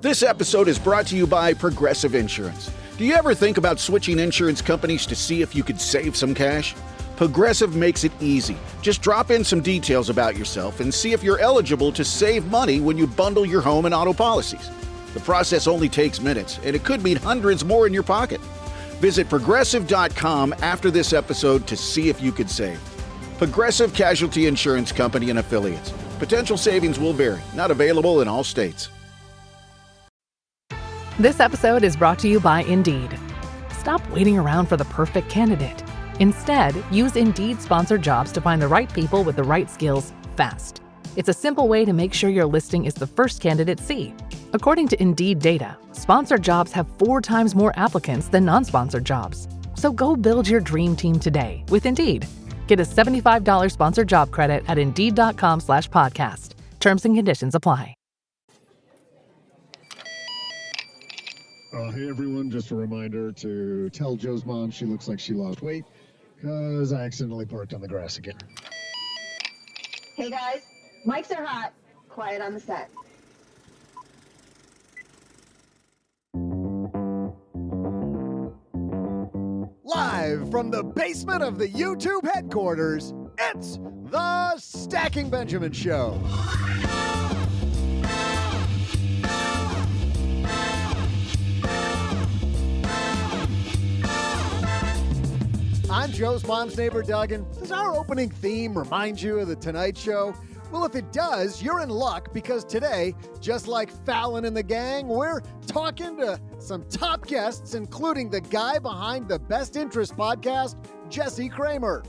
This episode is brought to you by Progressive Insurance. Do you ever think about switching insurance companies to see if you could save some cash? Progressive makes it easy. Just drop in some details about yourself and see if you're eligible to save money when you bundle your home and auto policies. The process only takes minutes, and it could mean hundreds more in your pocket. Visit Progressive.com after this episode to see if you could save. Progressive Casualty Insurance Company and Affiliates. Potential savings will vary. Not available in all states. This episode is brought to you by Indeed. Stop waiting around for the perfect candidate. Instead, use Indeed sponsored jobs to find the right people with the right skills fast. It's a simple way to make sure your listing is the first candidates see. According to Indeed data, sponsored jobs have 4 times more applicants than non-sponsored jobs. So go build your dream team today with Indeed. Get a $75 sponsored job credit at Indeed.com/podcast. Terms and conditions apply. Hey everyone, just a reminder to tell Joe's mom she looks like she lost weight because I accidentally parked on the grass again. Hey guys, mics are hot. Quiet on the set. Live from the basement of the YouTube headquarters, it's the Stacking Benjamin Show. I'm Joe's mom's neighbor, Doug, and does our opening theme remind you of The Tonight Show? Well, if it does, you're in luck because today, just like Fallon and the gang, we're talking to some top guests, including the guy behind the Best Interest podcast, Jesse Cramer.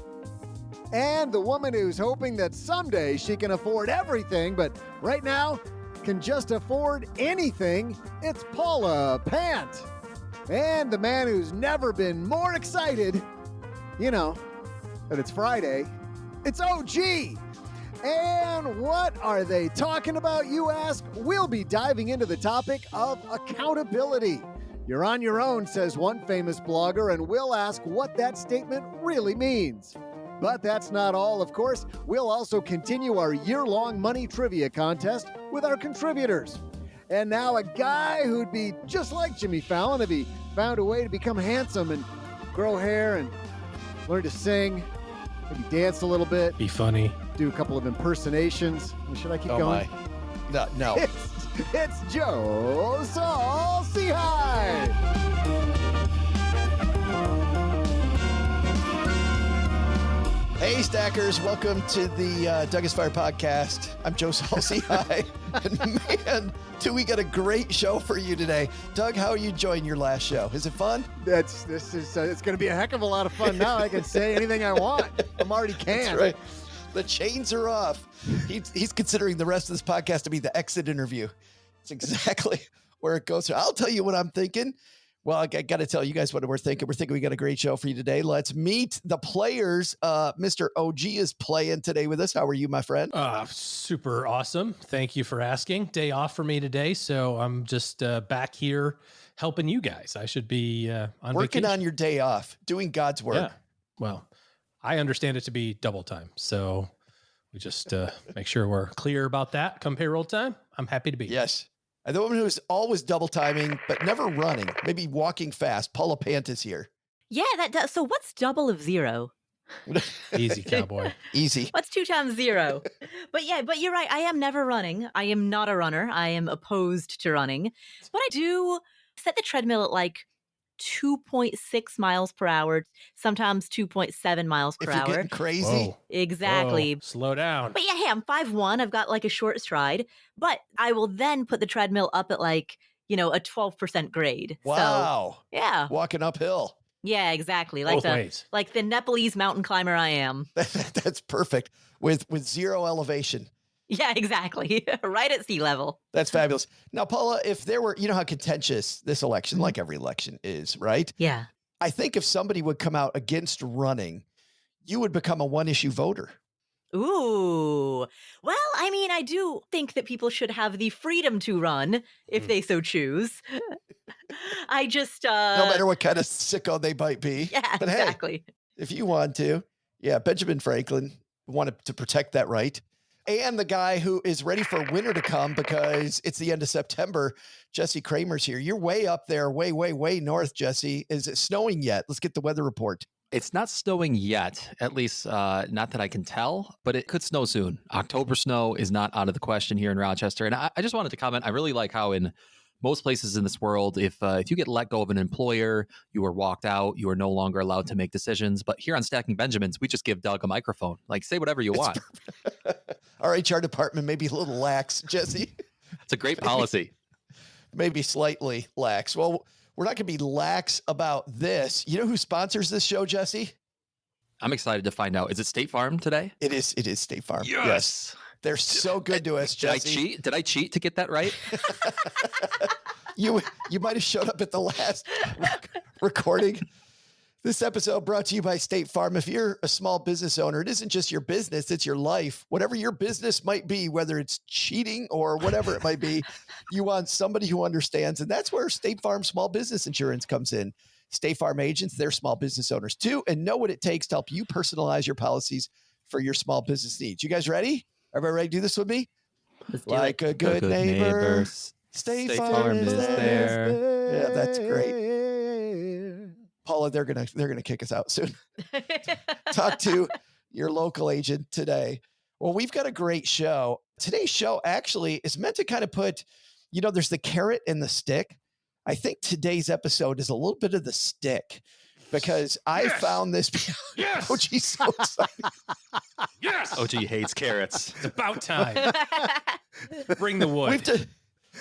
And the woman who's hoping that someday she can afford everything, but right now can just afford anything, it's Paula Pant. And the man who's never been more excited, you know, that it's Friday, it's OG. And what are they talking about, you ask? We'll be diving into the topic of accountability. You're on your own, says one famous blogger, and we'll ask what that statement really means. But that's not all, of course. We'll also continue our year-long money trivia contest with our contributors. And now a guy who'd be just like Jimmy Fallon if he found a way to become handsome and grow hair and learn to sing, maybe dance a little bit. Be funny. Do a couple of impersonations. Should I keep going? No. It's Joe Saul. Say hi. Hey, Stackers. Welcome to the Doug is Fire podcast. I'm Joe Saul. Say hi. And man, do we got a great show for you today. Doug, how are you enjoying your last show? Is it fun? It's going to be a heck of a lot of fun now. I can say anything I want. I'm already can. That's right. The chains are off. He's considering the rest of this podcast to be the exit interview. It's exactly where it goes. I'll tell you what I'm thinking. Well, I got to tell you guys what we're thinking. We're thinking we got a great show for you today. Let's meet the players. Mr. OG is playing today with us. How are you, my friend? Super awesome. Thank you for asking. Day off for me today, so I'm just back here helping you guys. I should be on working vacation. On your day off, doing God's work. Yeah. Well, I understand it to be double time, so we just make sure we're clear about that. Come payroll time, I'm happy to be. Yes. And the woman who's always double timing, but never running, maybe walking fast. Paula Pant is here. Yeah, that does. So what's double of 0? Easy, cowboy. Easy. What's 2 times 0? But you're right. I am never running. I am not a runner. I am opposed to running. But I do set the treadmill at like 2.6 miles per hour, sometimes 2.7 miles per if you're hour. getting crazy. Whoa. Exactly. Whoa. Slow down. But yeah, hey, I'm 5'1". I've got like a short stride, but I will then put the treadmill up at like, a 12% grade. Wow. So, yeah. Walking uphill. Yeah, exactly. Both ways. Like the Nepalese mountain climber I am. That's perfect. With zero elevation. Yeah, exactly. Right at sea level. That's fabulous. Now, Paula, if there were, you know how contentious this election, like every election is, right? Yeah. I think if somebody would come out against running, you would become a one-issue voter. Ooh. Well, I mean, I do think that people should have the freedom to run if they so choose. I just... no matter what kind of sicko they might be. Yeah, but exactly. Hey, if you want to. Yeah, Benjamin Franklin wanted to protect that right. and the guy who is ready for winter to come because it's the end of September. Jesse Cramer's here. You're way up there, way, way, way north, Jesse. Is it snowing yet? Let's get the weather report. It's not snowing yet, at least not that I can tell, but it could snow soon. October snow is not out of the question here in Rochester. And I just wanted to comment, I really like how in most places in this world, if you get let go of an employer, you are walked out, you are no longer allowed to make decisions. But here on Stacking Benjamins, we just give Doug a microphone. Like, say whatever you want. Our HR department may be a little lax, Jesse. It's a great policy. Maybe slightly lax. Well, we're not going to be lax about this. You know who sponsors this show, Jesse? I'm excited to find out. Is it State Farm today? It is State Farm. Yes. They're so good to us, Jesse. Did I cheat to get that right? You might have showed up at the last recording. This episode brought to you by State Farm. If you're a small business owner, it isn't just your business, it's your life. Whatever your business might be, whether it's cheating or whatever it might be, you want somebody who understands. And that's where State Farm Small Business Insurance comes in. State Farm agents, they're small business owners too, and know what it takes to help you personalize your policies for your small business needs. You guys ready? Everybody ready to do this with me? Like a good neighbor. State Farm is there. Yeah, that's great. Paula, they're gonna kick us out soon. Talk to your local agent today. Well, we've got a great show. Today's show actually is meant to kind of put, there's the carrot and the stick. I think today's episode is a little bit of the stick because I found this. Yes. Oh, geez, so excited. Yes. OG hates carrots. It's about time. Bring the wood.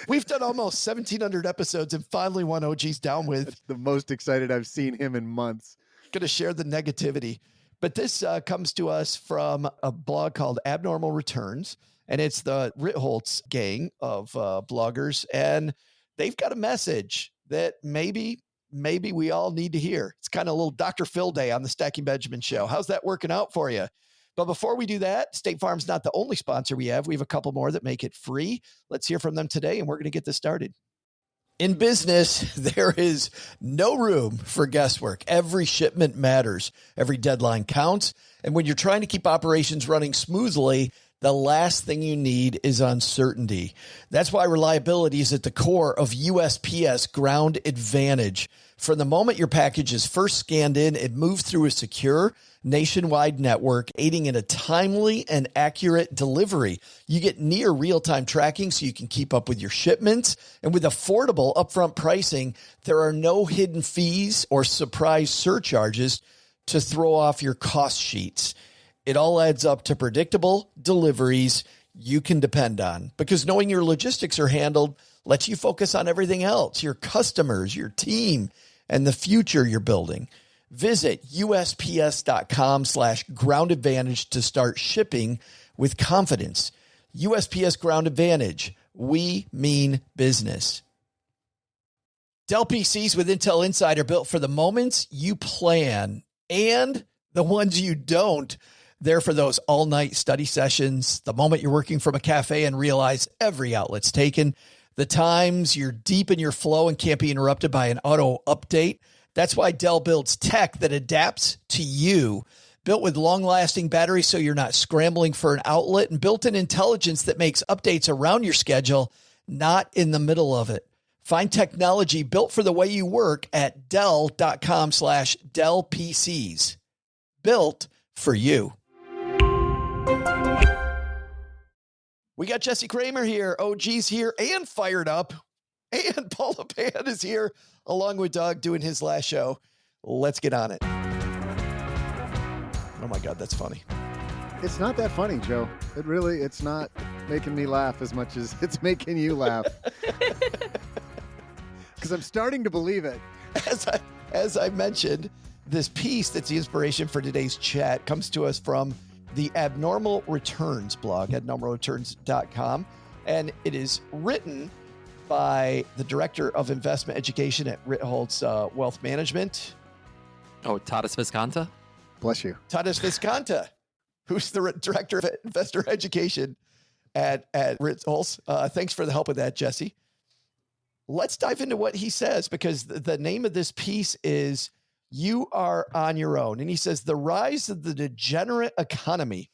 We've done almost 1,700 episodes, and finally one OG's down with. That's the most excited I've seen him in months. Going to share the negativity. But this comes to us from a blog called Abnormal Returns, and it's the Ritholtz gang of bloggers, and they've got a message that maybe we all need to hear. It's kind of a little Dr. Phil Day on the Stacking Benjamin show. How's that working out for you? But before we do that, State Farm's not the only sponsor we have. We have a couple more that make it free. Let's hear from them today, and we're going to get this started. In business, there is no room for guesswork. Every shipment matters. Every deadline counts. And when you're trying to keep operations running smoothly, the last thing you need is uncertainty. That's why reliability is at the core of USPS Ground Advantage. From the moment your package is first scanned in, it moves through a secure nationwide network, aiding in a timely and accurate delivery. You get near real-time tracking so you can keep up with your shipments. And with affordable upfront pricing, there are no hidden fees or surprise surcharges to throw off your cost sheets. It all adds up to predictable deliveries you can depend on, because knowing your logistics are handled lets you focus on everything else, your customers, your team, and the future you're building. Visit USPS.com/Ground Advantage to start shipping with confidence. USPS Ground Advantage. We mean business. Dell PCs with Intel Inside are built for the moments you plan and the ones you don't. They're for those all-night study sessions, the moment you're working from a cafe and realize every outlet's taken, the times you're deep in your flow and can't be interrupted by an auto update. That's why Dell builds tech that adapts to you. Built with long-lasting batteries so you're not scrambling for an outlet, and built-in intelligence that makes updates around your schedule, not in the middle of it. Find technology built for the way you work at Dell.com/Dell PCs. Built for you. We got Jesse Cramer here, OG's here, and fired up. And Paula Pant is here, along with Doug, doing his last show. Let's get on it. Oh my God, that's funny. It's not that funny, Joe. It's not making me laugh as much as it's making you laugh. Because I'm starting to believe it. As I mentioned, this piece that's the inspiration for today's chat comes to us from the Abnormal Returns blog, abnormalreturns.com. And it is written by the Director of Investment Education at Ritholtz Wealth Management. Oh, Tadas Visconta? Bless you. Tadas Visconta, who's the Director of Investor Education at Ritholtz. Thanks for the help with that, Jesse. Let's dive into what he says, because the name of this piece is You Are on Your Own. And he says, the rise of the degenerate economy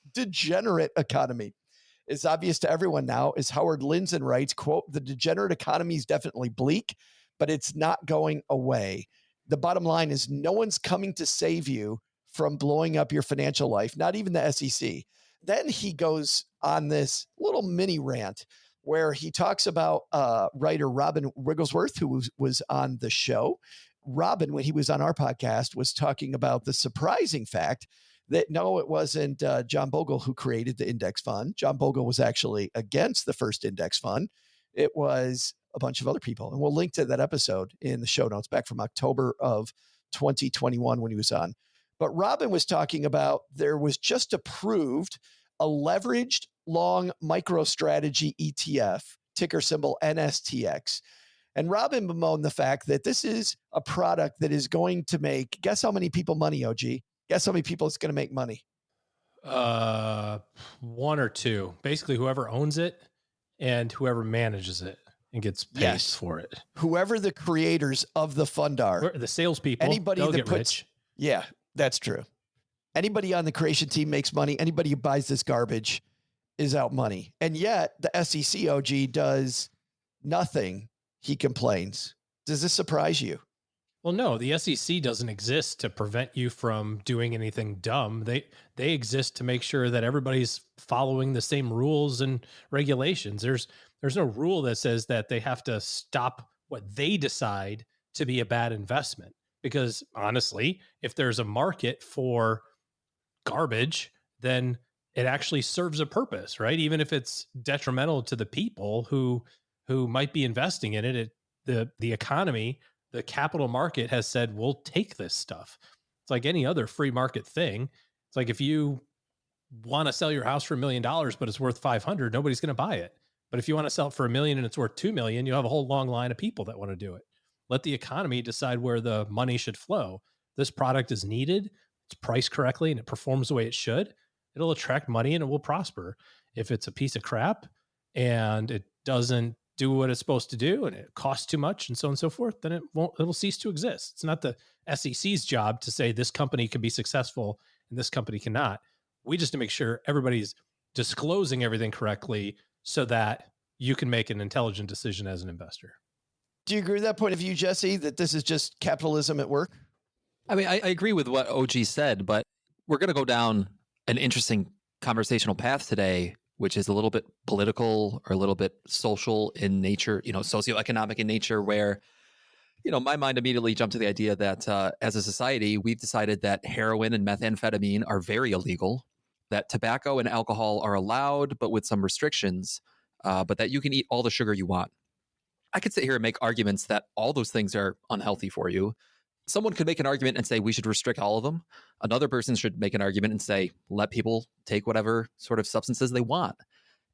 is obvious to everyone now. As Howard Lindzen writes, quote, the degenerate economy is definitely bleak, but it's not going away. The bottom line is no one's coming to save you from blowing up your financial life, not even the SEC. Then he goes on this little mini rant where he talks about writer Robin Wigglesworth, who was on the show. Robin, when he was on our podcast, was talking about the surprising fact that no, it wasn't John Bogle who created the index fund. John Bogle was actually against the first index fund. It was a bunch of other people. And we'll link to that episode in the show notes back from October of 2021 when he was on. But Robin was talking about there was just approved a leveraged long MicroStrategy ETF, ticker symbol NSTX. And Robin bemoaned the fact that this is a product that is going to make, guess how many people money, OG? Guess how many people it's going to make money? One or two. Basically, whoever owns it and whoever manages it and gets paid for it. Whoever the creators of the fund are. The salespeople. Anybody that get puts rich. Yeah, that's true. Anybody on the creation team makes money. Anybody who buys this garbage is out money. And yet the SEC OG does nothing. He complains. Does this surprise you? Well, no, the SEC doesn't exist to prevent you from doing anything dumb. They exist to make sure that everybody's following the same rules and regulations. There's no rule that says that they have to stop what they decide to be a bad investment. Because honestly, if there's a market for garbage, then it actually serves a purpose, right? Even if it's detrimental to the people who might be investing in it, the economy, the capital market has said, we'll take this stuff. It's like any other free market thing. It's like if you want to sell your house for $1 million, but it's worth 500, nobody's going to buy it. But if you want to sell it for $1 million and it's worth 2 million, you'll have a whole long line of people that want to do it. Let the economy decide where the money should flow. This product is needed, it's priced correctly, and it performs the way it should. It'll attract money and it will prosper. If it's a piece of crap and it doesn't do what it's supposed to do and it costs too much and so on and so forth, then it'll cease to exist. It's not the SEC's job to say this company can be successful and this company cannot. We just to make sure everybody's disclosing everything correctly so that you can make an intelligent decision as an investor. Do you agree with that point of view, Jesse, that this is just capitalism at work? I mean, I agree with what OG said, but we're going to go down an interesting conversational path today, which is a little bit political or a little bit social in nature, socioeconomic in nature, where, my mind immediately jumped to the idea that as a society, we've decided that heroin and methamphetamine are very illegal, that tobacco and alcohol are allowed, but with some restrictions, but that you can eat all the sugar you want. I could sit here and make arguments that all those things are unhealthy for you. Someone could make an argument and say we should restrict all of them. Another person should make an argument and say, let people take whatever sort of substances they want.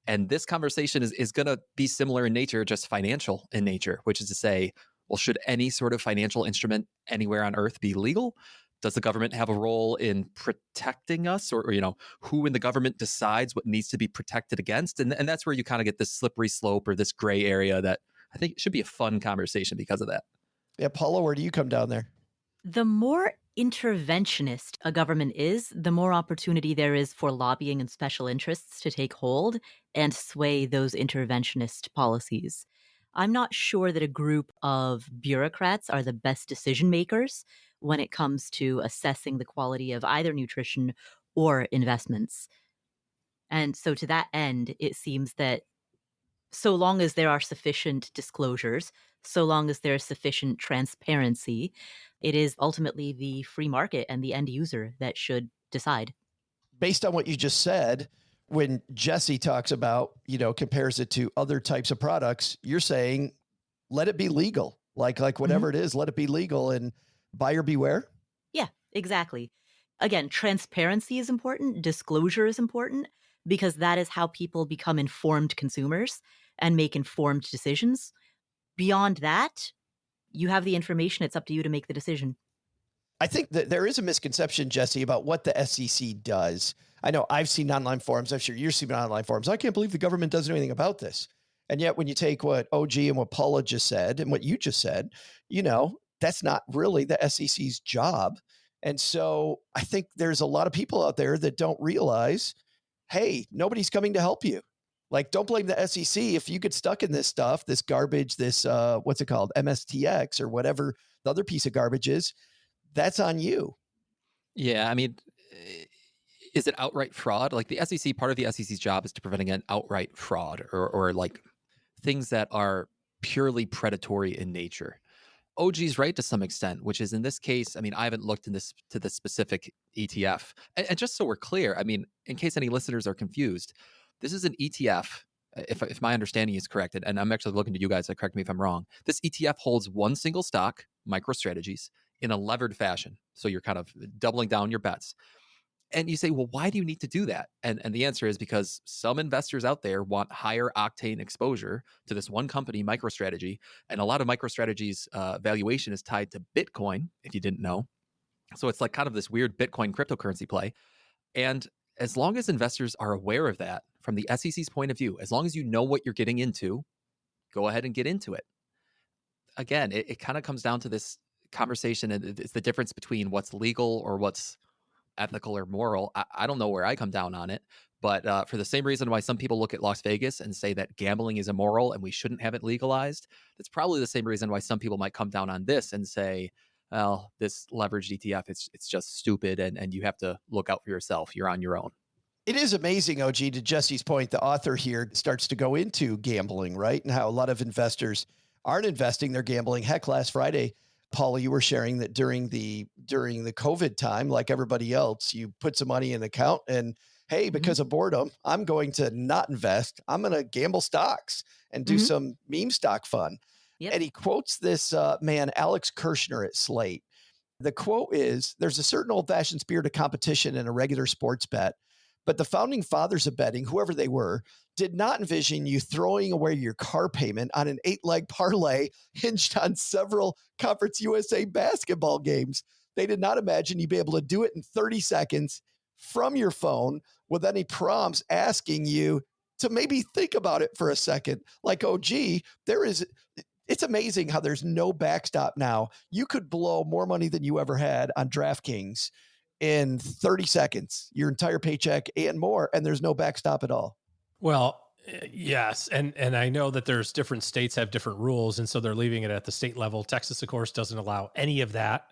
And this conversation is going to be similar in nature, just financial in nature, which is to say, well, should any sort of financial instrument anywhere on earth be legal? Does the government have a role in protecting us, or who in the government decides what needs to be protected against? And that's where you kind of get this slippery slope or this gray area that I think it should be a fun conversation because of that. Yeah, Paula, where do you come down there? The more interventionist a government is, the more opportunity there is for lobbying and special interests to take hold and sway those interventionist policies. I'm not sure that a group of bureaucrats are the best decision makers when it comes to assessing the quality of either nutrition or investments. And so to that end, it seems that so long as there are sufficient disclosures, so long as there is sufficient transparency, it is ultimately the free market and the end user that should decide. Based on what you just said, when Jesse talks about, compares it to other types of products, you're saying, let it be legal. Like whatever it is, let it be legal and buyer beware. Yeah, exactly. Again, transparency is important. Disclosure is important because that is how people become informed consumers and make informed decisions. Beyond that, you have the information. It's up to you to make the decision. I think that there is a misconception, Jesse, about what the SEC does. I know I've seen online forums. I'm sure you've seen online forums. I can't believe the government does anything about this. And yet when you take what OG and what Paula just said and what you just said, that's not really the SEC's job. And so I think there's a lot of people out there that don't realize, hey, nobody's coming to help you. Like, don't blame the SEC if you get stuck in this stuff, this garbage, this what's it called, MSTX or whatever the other piece of garbage is. That's on you. Yeah, I mean, is it outright fraud? Like the SEC, part of the SEC's job is to prevent again outright fraud or like things that are purely predatory in nature. OG's right to some extent, which is in this case, I mean, I haven't looked in this to the specific ETF. And just so we're clear, I mean, in case any listeners are confused, this is an ETF. If my understanding is correct, and I'm actually looking to you guys to correct me if I'm wrong, this ETF holds one single stock, MicroStrategies, in a levered fashion. So you're kind of doubling down your bets. And you say, well, why do you need to do that? And the answer is because some investors out there want higher octane exposure to this one company, MicroStrategy. And a lot of MicroStrategy's valuation is tied to Bitcoin, if you didn't know. So it's like kind of this weird Bitcoin cryptocurrency play. And as long as investors are aware of that from the SEC's point of view, as long as you know what you're getting into, go ahead and get into it. Again, it kind of comes down to this conversation. It's the difference between what's legal or what's ethical or moral. I don't know where I come down on it, but for the same reason why some people look at Las Vegas and say that gambling is immoral and we shouldn't have it legalized, that's probably the same reason why some people might come down on this and say, well, this leveraged ETF, it's just stupid and you have to look out for yourself. You're on your own. It is amazing, OG, to Jesse's point, the author here starts to go into gambling, right? And how a lot of investors aren't investing, they're gambling. Heck, last Friday, Paula, you were sharing that during the COVID time, like everybody else, you put some money in the account and, hey, because of boredom, I'm going to not invest. I'm going to gamble stocks and do some meme stock fun. Yep. And he quotes this man, Alex Kirshner at Slate. The quote is, there's a certain old-fashioned spirit of competition in a regular sports bet, but the founding fathers of betting, whoever they were, did not envision you throwing away your car payment on an 8-leg parlay hinged on several Conference USA basketball games. They did not imagine you'd be able to do it in 30 seconds from your phone with any prompts asking you to maybe think about it for a second. Like, oh, gee, it's amazing how there's no backstop now. You could blow more money than you ever had on DraftKings in 30 seconds, your entire paycheck and more, and there's no backstop at all. Well, yes. And I know that there's different states have different rules. And so they're leaving it at the state level. Texas, of course, doesn't allow any of that,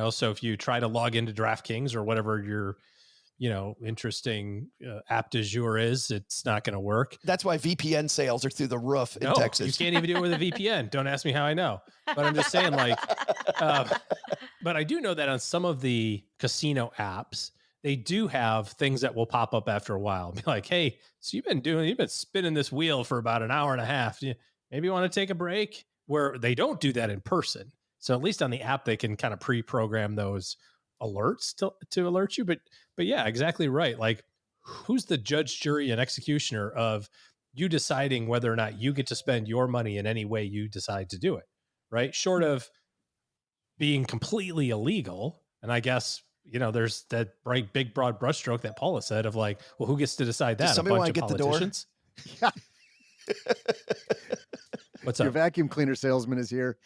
so if you try to log into DraftKings or whatever your, interesting app du jour is, it's not going to work. That's why VPN sales are through the roof in Texas. You can't even do it with a VPN. Don't ask me how I know, but I'm just saying but I do know that on some of the casino apps, they do have things that will pop up after a while. Be like, hey, so you've been spinning this wheel for about an hour and a half. Maybe you want to take a break, where they don't do that in person. So at least on the app, they can kind of pre-program those alerts to alert you. But yeah, exactly right. Like, who's the judge, jury, and executioner of you deciding whether or not you get to spend your money in any way you decide to do it, right? Short of being completely illegal. And I guess, there's that big, broad brushstroke that Paula said of like, well, who gets to decide that? Does somebody want to get politicians? Yeah. What's Your up? vacuum cleaner salesman is here.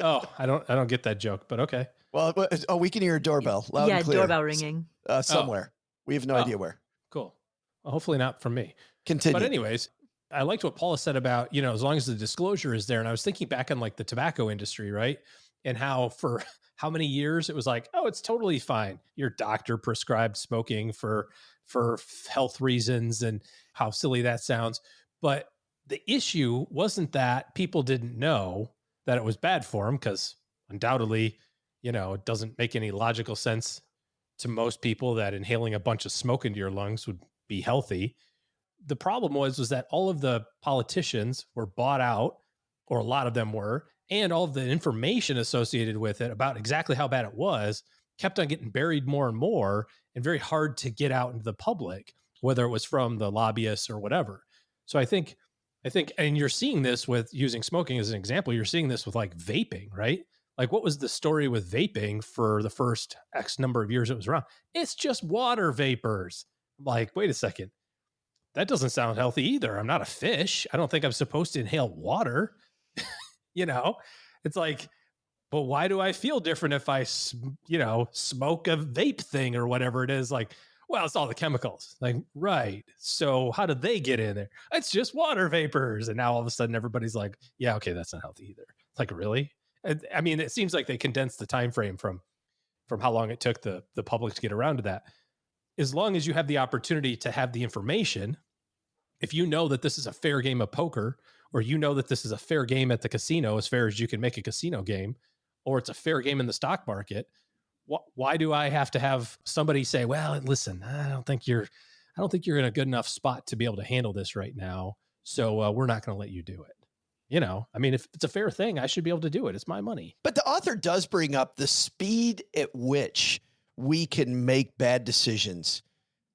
Oh, I don't get that joke, but okay. Well, we can hear a doorbell loud and clear. Doorbell ringing. Somewhere. We have no idea where. Cool. Well, hopefully not from me. Continue. But anyways, I liked what Paula said about, as long as the disclosure is there. And I was thinking back on like the tobacco industry, right? And how for how many years it was like, oh, it's totally fine. Your doctor prescribed smoking for health reasons, and how silly that sounds. But the issue wasn't that people didn't know that it was bad for them, because undoubtedly, it doesn't make any logical sense to most people that inhaling a bunch of smoke into your lungs would be healthy. The problem was that all of the politicians were bought out, or a lot of them were, and all of the information associated with it about exactly how bad it was kept on getting buried more and more, and very hard to get out into the public, whether it was from the lobbyists or whatever. So I think, and you're seeing this with using smoking as an example, you're seeing this with like vaping, right? Like, what was the story with vaping for the first X number of years it was around? It's just water vapors. I'm like, wait a second. That doesn't sound healthy either. I'm not a fish. I don't think I'm supposed to inhale water. It's like, but why do I feel different if I, smoke a vape thing or whatever it is? Like, well, it's all the chemicals. Like, right. So how did they get in there? It's just water vapors. And now all of a sudden everybody's like, yeah, okay, that's not healthy either. It's like, really? I mean, it seems like they condensed the time frame from how long it took the public to get around to that. As long as you have the opportunity to have the information, if you know that this is a fair game of poker, or you know that this is a fair game at the casino, as fair as you can make a casino game, or it's a fair game in the stock market, why do I have to have somebody say, well, listen, I don't think you're in a good enough spot to be able to handle this right now. So we're not going to let you do it. You know, I mean, if it's a fair thing, I should be able to do it. It's my money. But the author does bring up the speed at which we can make bad decisions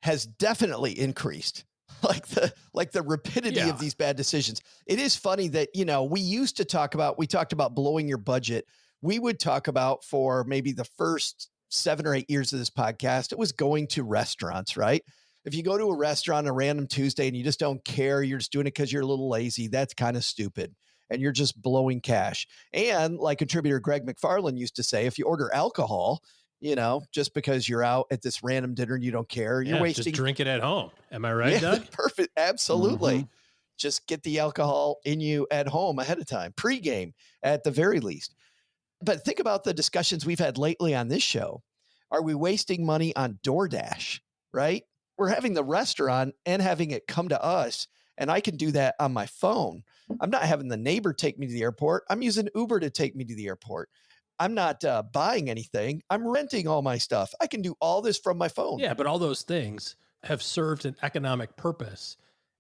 has definitely increased. Like the rapidity of these bad decisions. It is funny that, you know, we talked about blowing your budget. We would talk about, for maybe the first 7 or 8 years of this podcast, it was going to restaurants, right? If you go to a restaurant on a random Tuesday and you just don't care, you're just doing it because you're a little lazy, that's kind of stupid. And you're just blowing cash. And like contributor Greg McFarland used to say, if you order alcohol, you know, just because you're out at this random dinner and you don't care, you're wasting. Just drink it at home. Am I right, Doug? Perfect. Absolutely. Mm-hmm. Just get the alcohol in you at home ahead of time, pregame at the very least. But think about the discussions we've had lately on this show. Are we wasting money on DoorDash, right? We're having the restaurant and having it come to us, and I can do that on my phone. I'm not having the neighbor take me to the airport. I'm using Uber to take me to the airport. I'm not buying anything. I'm renting all my stuff. I can do all this from my phone. Yeah, but all those things have served an economic purpose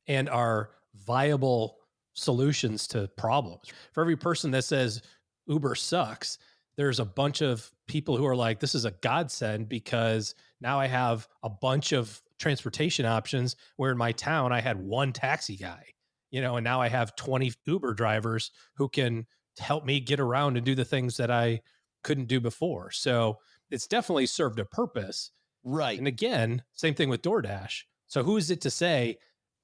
and are viable solutions to problems. For every person that says Uber sucks, there's a bunch of people who are like, this is a godsend because now I have a bunch of transportation options, where in my town I had one taxi guy, you know, and now I have 20 Uber drivers who can help me get around and do the things that I couldn't do before. So it's definitely served a purpose. Right. And again, same thing with DoorDash. So who is it to say,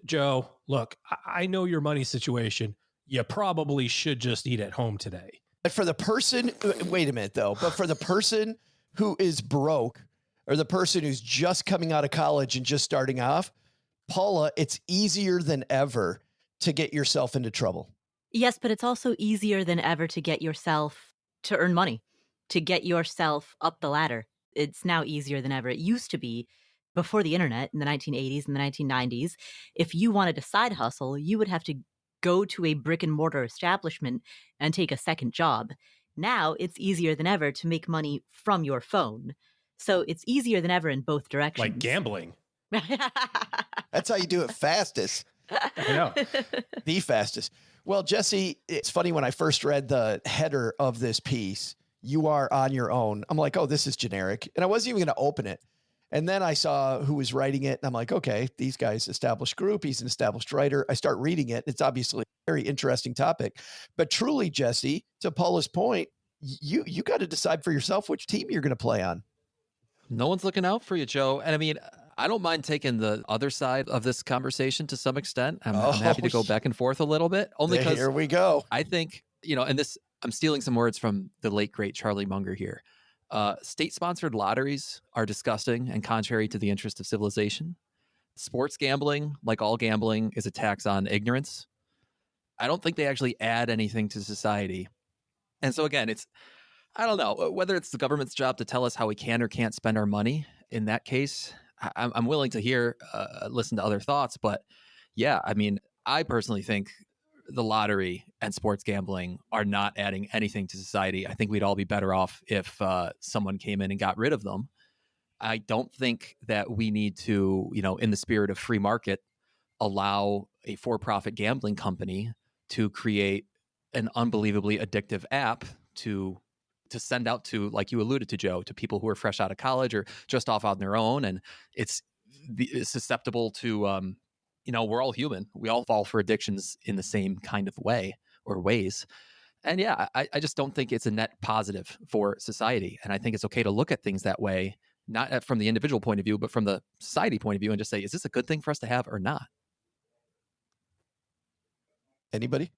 Joe, look, I know your money situation. You probably should just eat at home today. But for the person, wait a minute though, but for the person who is broke, or the person who's just coming out of college and just starting off, Paula, it's easier than ever to get yourself into trouble. Yes, but it's also easier than ever to get yourself to earn money, to get yourself up the ladder. It's now easier than ever. It used to be, before the internet in the 1980s and the 1990s, if you wanted a side hustle, you would have to go to a brick and mortar establishment and take a second job. Now it's easier than ever to make money from your phone. So it's easier than ever in both directions. Like gambling. That's how you do it fastest. I know. The fastest. Well, Jesse, it's funny, when I first read the header of this piece, you are on your own. I'm like, oh, this is generic. And I wasn't even going to open it. And then I saw who was writing it. And I'm like, okay, these guys, established group. He's an established writer. I start reading it. It's obviously a very interesting topic. But truly, Jesse, to Paula's point, you got to decide for yourself which team you're going to play on. No one's looking out for you, Joe. And I mean, I don't mind taking the other side of this conversation to some extent. I'm happy to go back and forth a little bit, only because here we go. I think, you know, and this, I'm stealing some words from the late, great Charlie Munger here. State-sponsored lotteries are disgusting and contrary to the interest of civilization. Sports gambling, like all gambling, is a tax on ignorance. I don't think they actually add anything to society. And so again, I don't know whether it's the government's job to tell us how we can or can't spend our money. In that case, I'm willing to listen to other thoughts. But yeah, I mean, I personally think the lottery and sports gambling are not adding anything to society. I think we'd all be better off if someone came in and got rid of them. I don't think that we need to, you know, in the spirit of free market, allow a for-profit gambling company to create an unbelievably addictive app to send out to, like you alluded to, Joe, to people who are fresh out of college or just off on their own. And it's susceptible to, you know, we're all human. We all fall for addictions in the same kind of way or ways. And yeah, I just don't think it's a net positive for society. And I think it's okay to look at things that way, not from the individual point of view, but from the society point of view, and just say, is this a good thing for us to have or not? Anybody?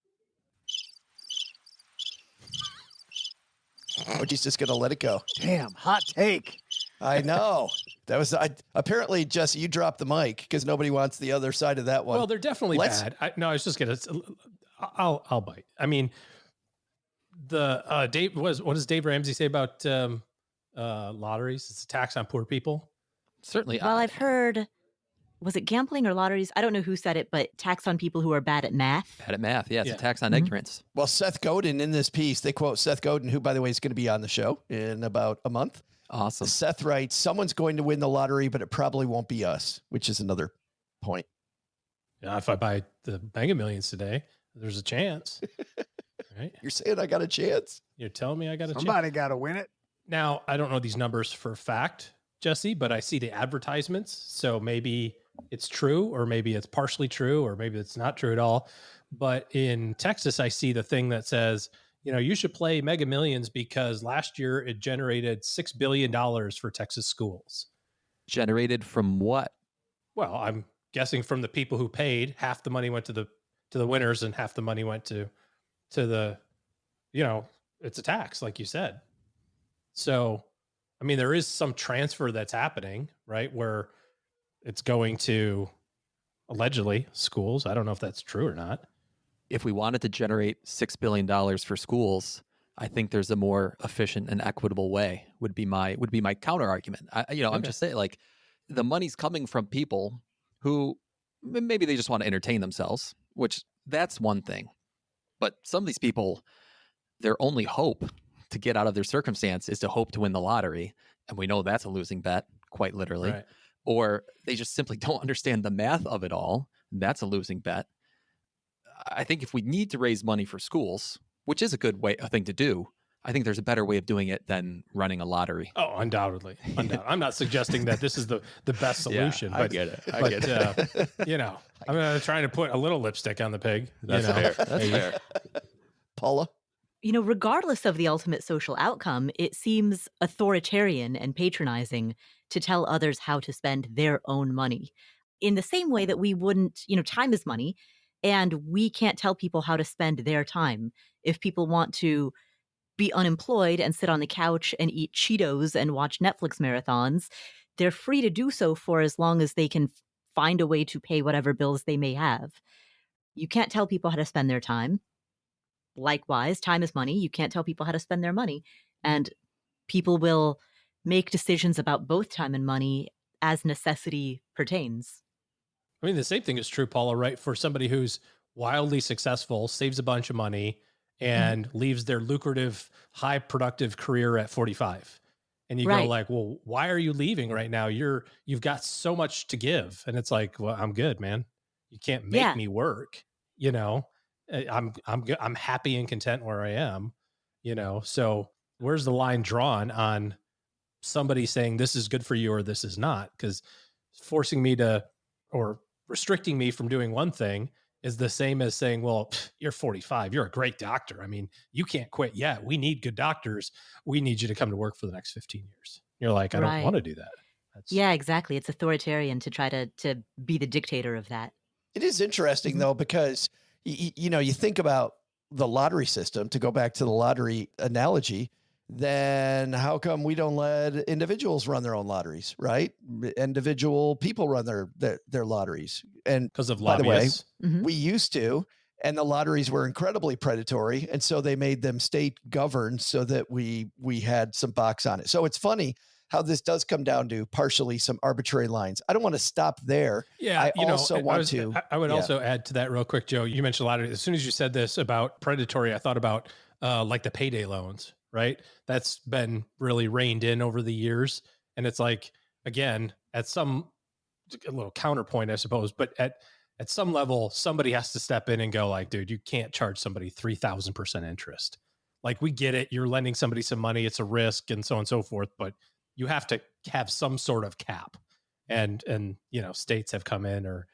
Oh, she's just going to let it go. Damn, hot take. I know. That was apparently, Jesse, you dropped the mic because nobody wants the other side of that one. Well, they're definitely bad. I was just gonna. I'll bite. I mean, Dave what does Dave Ramsey say about lotteries? It's a tax on poor people. Certainly. Well, I've heard, was it gambling or lotteries? I don't know who said it, but tax on people who are bad at math. Bad at math. Yeah, it's a tax on ignorance. Well, Seth Godin in this piece, they quote Seth Godin, who, by the way, is going to be on the show in about a month. Awesome. Seth writes, someone's going to win the lottery, but it probably won't be us, which is another point. Yeah, if I buy the Mega Millions today, there's a chance. Right? You're saying I got a chance? You're telling me I got a chance? Somebody got to win it. Now, I don't know these numbers for a fact, Jesse, but I see the advertisements. So maybe it's true, or maybe it's partially true, or maybe it's not true at all. But in Texas, I see the thing that says, you should play Mega Millions because last year it generated $6 billion for Texas schools. Generated from what? Well, I'm guessing from the people who paid. Half the money went to the winners and half the money went to the, it's a tax, like you said. So, I mean, there is some transfer that's happening, right? Where it's going to allegedly schools. I don't know if that's true or not. If we wanted to generate $6 billion for schools, I think there's a more efficient and equitable way would be my counter argument. I'm just saying, like, the money's coming from people who maybe they just want to entertain themselves, which that's one thing. But some of these people, their only hope to get out of their circumstance is to hope to win the lottery. And we know that's a losing bet, quite literally. Right. Or they just simply don't understand the math of it all. That's a losing bet. I think if we need to raise money for schools, which is a thing to do, I think there's a better way of doing it than running a lottery. Oh, undoubtedly. I'm not suggesting that this is the best solution. Yeah, I get it. I'm trying to put a little lipstick on the pig. That's fair. That's fair. Paula? Regardless of the ultimate social outcome, it seems authoritarian and patronizing to tell others how to spend their own money. In the same way that we wouldn't, time is money, and we can't tell people how to spend their time. If people want to be unemployed and sit on the couch and eat Cheetos and watch Netflix marathons, they're free to do so for as long as they can find a way to pay whatever bills they may have. You can't tell people how to spend their time. Likewise, time is money. You can't tell people how to spend their money. And people will make decisions about both time and money as necessity pertains. I mean, the same thing is true, Paula, right? For somebody who's wildly successful, saves a bunch of money, and leaves their lucrative, high productive career at 45. And you go like, well, why are you leaving right now? You've got so much to give. And it's like, well, I'm good, man. You can't make me work. I'm happy and content where I am, so where's the line drawn on somebody saying this is good for you or this is not? Because forcing me or restricting me from doing one thing is the same as saying, well, you're 45, you're a great doctor. I mean, you can't quit yet. We need good doctors. We need you to come to work for the next 15 years. You're like, I don't want to do that. Yeah, exactly. It's authoritarian to try to be the dictator of that. It is interesting, though, because you think about the lottery system, to go back to the lottery analogy, then how come we don't let individuals run their own lotteries, right? Individual people run their lotteries. And because of lobbyists. By the way, Mhm. we used to, and the lotteries were incredibly predatory. And so they made them state governed so that we had some box on it. So it's funny how this does come down to partially some arbitrary lines. I don't want to stop there. Yeah. I would also add to that real quick, Joe. You mentioned a lot of it. As soon as you said this about predatory, I thought about like the payday loans, right? That's been really reined in over the years. And it's like, again, at some a little counterpoint, I suppose, but at some level, somebody has to step in and go like, dude, you can't charge somebody 3,000% interest. Like, we get it. You're lending somebody some money. It's a risk and so on and so forth, but you have to have some sort of cap. And states have come in, or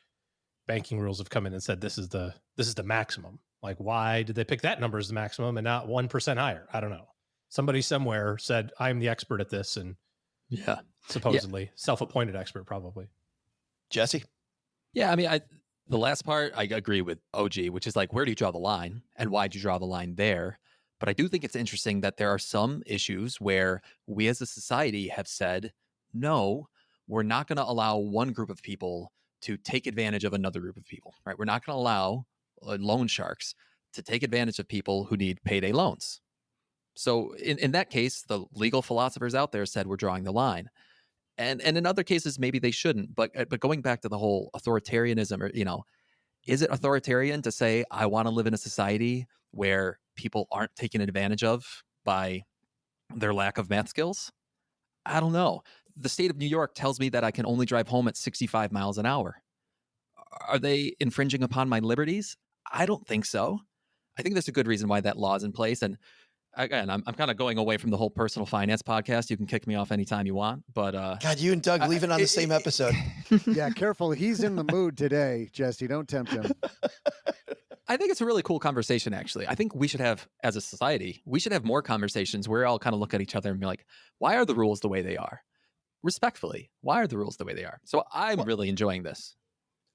banking rules have come in and said, this is the maximum. Like, why did they pick that number as the maximum and not 1% higher? I don't know. Somebody somewhere said, I'm the expert at this. And supposedly self-appointed expert, probably. Jesse? Yeah. I mean, the last part, I agree with OG, which is like, where do you draw the line and why do you draw the line there? But I do think it's interesting that there are some issues where we as a society have said, no, we're not going to allow one group of people to take advantage of another group of people, right? We're not going to allow loan sharks to take advantage of people who need payday loans. So in that case, the legal philosophers out there said we're drawing the line. And in other cases, maybe they shouldn't. But going back to the whole authoritarianism, or, is it authoritarian to say, I want to live in a society where people aren't taken advantage of by their lack of math skills? I don't know. The state of New York tells me that I can only drive home at 65 miles an hour. Are they infringing upon my liberties? I don't think so. I think there's a good reason why that law is in place. And again, I'm kind of going away from the whole personal finance podcast. You can kick me off anytime you want. But God, you and Doug leaving on the same episode. Yeah, careful. He's in the mood today, Jesse. Don't tempt him. I think it's a really cool conversation, actually. I think we should have, as a society, we should have more conversations where we all kind of look at each other and be like, why are the rules the way they are? Respectfully, why are the rules the way they are? So I'm really enjoying this.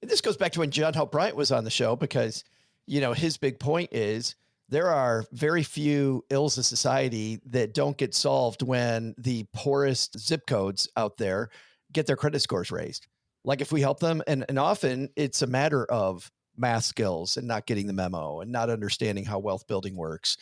This goes back to when John Hope Bryant was on the show, because, his big point is there are very few ills of society that don't get solved when the poorest zip codes out there get their credit scores raised. Like if we help them, and often it's a matter of math skills and not getting the memo and not understanding how wealth building works.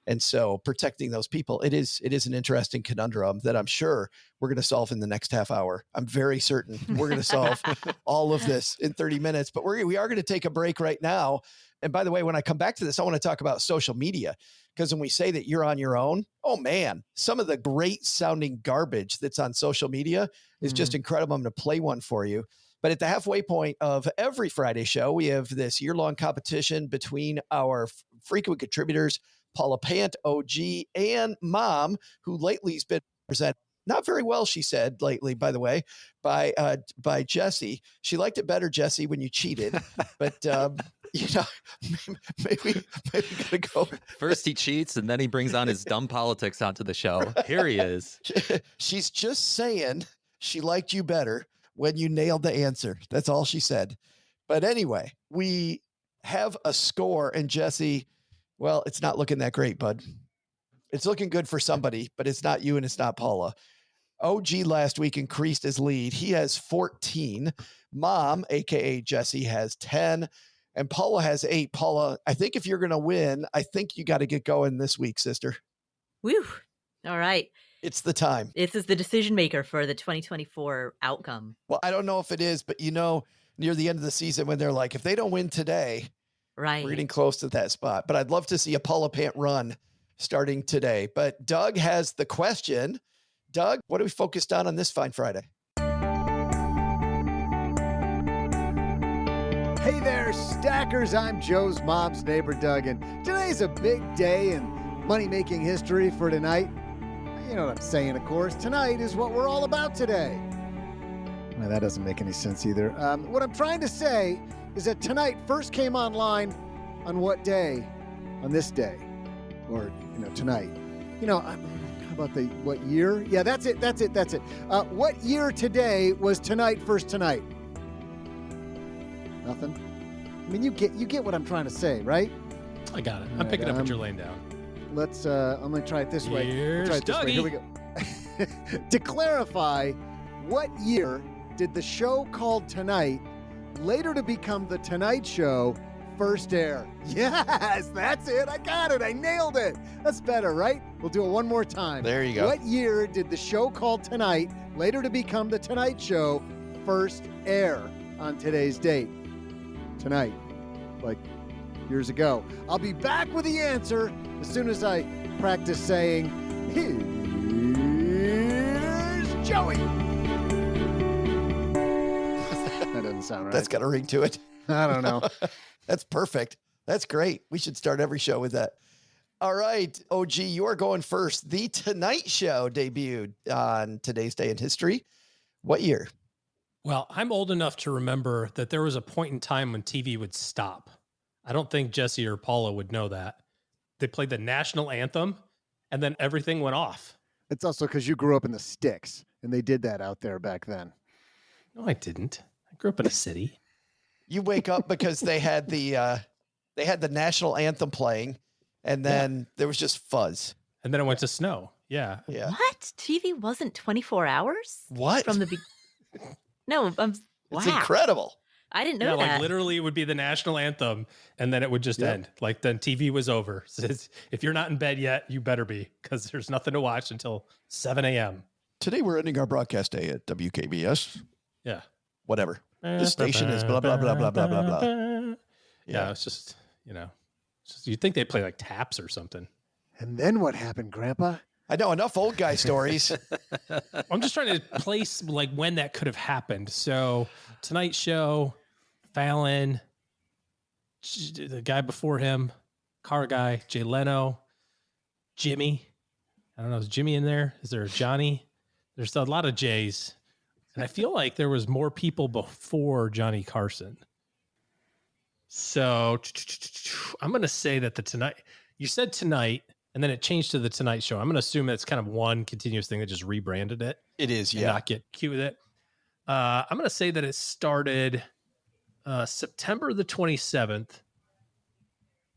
And so protecting those people, it is an interesting conundrum that I'm sure we're going to solve in the next half hour. I'm very certain we're going to solve all of this in 30 minutes, but we are going to take a break right now. And by the way, when I come back to this, I want to talk about social media, because when we say that you're on your own, oh man, some of the great sounding garbage that's on social media is just incredible. I'm going to play one for you. But at the halfway point of every Friday show, we have this year-long competition between our frequent contributors, Paula Pant, OG, and Mom, who lately has been presented not very well, she said lately, by the way, by Jesse. She liked it better, Jesse, when you cheated. But, maybe gotta go. First he cheats, and then he brings on his dumb politics onto the show. Here he is. She's just saying she liked you better when you nailed the answer. That's all she said. But anyway, we have a score, and Jesse, well, it's not looking that great, bud. It's looking good for somebody, but it's not you and it's not Paula. OG last week increased his lead. He has 14. Mom, aka Jesse, has 10. And Paula has 8. Paula, I think if you're going to win, I think you got to get going this week, sister. Woo. All right. It's the time. This is the decision maker for the 2024 outcome. Well, I don't know if it is, but near the end of the season when they're like, if they don't win today, right, we're getting close to that spot. But I'd love to see a Paula Pant run starting today. But Doug has the question. Doug, what are we focused on this fine Friday? Hey there, stackers. I'm Joe's mom's neighbor, Doug, and today's a big day in money-making history for tonight. You know what I'm saying, of course. Tonight is what we're all about today. Well, that doesn't make any sense either. What I'm trying to say is that tonight first came online on what day? On this day. Or, tonight. How about what year? Yeah, that's it. What year today was tonight first tonight? Nothing? I mean, you get what I'm trying to say, right? I got it. I'm picking up what you're laying down. Let's, I'm going to try it this way. Here's We'll try it this way. Here we go. To clarify, what year did the show called Tonight, later to become The Tonight Show, first air? Yes, that's it. I got it. I nailed it. That's better, right? We'll do it one more time. There you go. What year did the show called Tonight, later to become The Tonight Show, first air on today's date? Tonight, like years ago. I'll be back with the answer as soon as I practice saying, here's Joey. That doesn't sound right. That's got a ring to it. I don't know. That's perfect. That's great. We should start every show with that. All right, OG, you are going first. The Tonight Show debuted on today's day in history. What year? Well, I'm old enough to remember that there was a point in time when TV would stop. I don't think Jesse or Paula would know that. They played the national anthem, and then everything went off. It's also because you grew up in the sticks, and they did that out there back then. No, I didn't. I grew up in a city. You wake up because they had the national anthem playing, and then there was just fuzz. And then it went to snow. Yeah. Yeah. What? TV wasn't 24 hours? What? From the beginning? No, wow. It's incredible. I didn't know that. Like literally it would be the national anthem and then it would just end. Like then TV was over. Says, if you're not in bed yet, you better be, because there's nothing to watch until 7 a.m. Today we're ending our broadcast day at WKBS. Yeah. Whatever. The station is blah, blah, blah, blah, blah, blah, blah. Yeah, it's just, you'd think they'd play like taps or something. And then what happened, Grandpa? I know, enough old guy stories. I'm just trying to place like when that could have happened. So Tonight Show, Fallon, the guy before him, car guy, Jay Leno, Jimmy. I don't know, is Jimmy in there? Is there a Johnny? There's a lot of J's. And I feel like there was more people before Johnny Carson. So I'm going to say that you said Tonight, and then it changed to the Tonight Show. I'm going to assume that's kind of one continuous thing that just rebranded it. It is, and not get cute with it. I'm going to say that it started September the 27th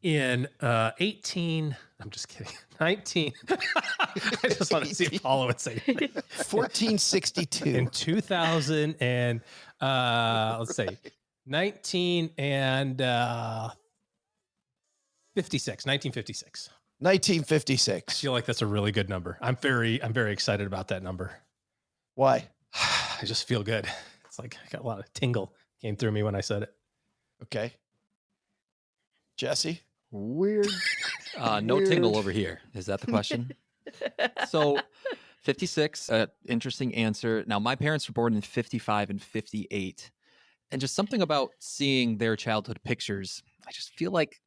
in 18. I'm just kidding. 19. I just want to see if Paula would say 1462. In 2000 and let's say 1956. 1956. I feel like that's a really good number. I'm very excited about that number. Why? I just feel good. It's like I got a lot of tingle came through me when I said it. Okay. Jesse? Weird. No tingle over here. Is that the question? So 56, interesting answer. Now, my parents were born in 55 and 58. And just something about seeing their childhood pictures, I just feel like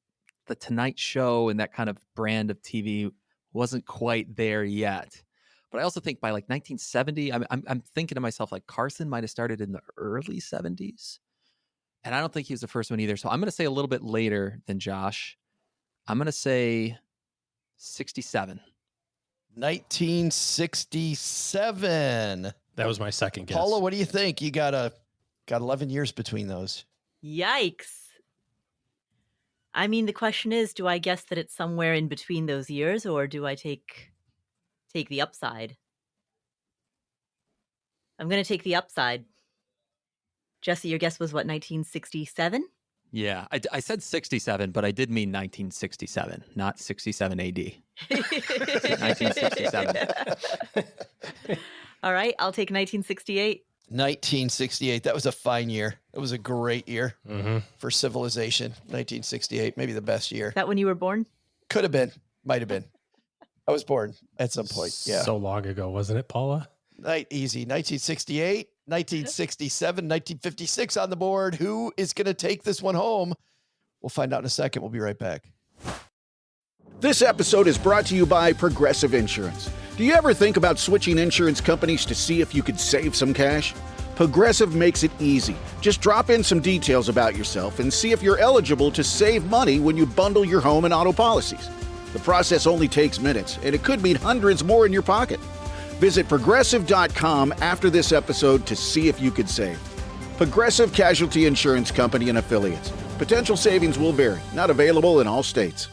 the Tonight Show and that kind of brand of TV wasn't quite there yet. But I also think by like 1970, I'm thinking to myself, like Carson might have started in the early 70s. And I don't think he was the first one either. So I'm going to say a little bit later than Josh. I'm going to say 67. 1967. That was my second guess. Paula, what do you think? You got 11 years between those. Yikes. I mean, the question is, do I guess that it's somewhere in between those years, or do I take the upside? I'm going to take the upside. Jesse, your guess was what, 1967? Yeah, I said 67, but I did mean 1967, not 67 AD. 1967. All right, I'll take 1968. 1968. That was a fine year. It was a great year for civilization. 1968, maybe the best year. Is that when you were born? Could have been. Might have been. I was born at some point. Yeah. So long ago, wasn't it, Paula? Easy. 1968, 1967, 1956 on the board. Who is going to take this one home? We'll find out in a second. We'll be right back. This episode is brought to you by Progressive Insurance. Do you ever think about switching insurance companies to see if you could save some cash? Progressive makes it easy. Just drop in some details about yourself and see if you're eligible to save money when you bundle your home and auto policies. The process only takes minutes, and it could mean hundreds more in your pocket. Visit Progressive.com after this episode to see if you could save. Progressive Casualty Insurance Company and Affiliates. Potential savings will vary. Not available in all states.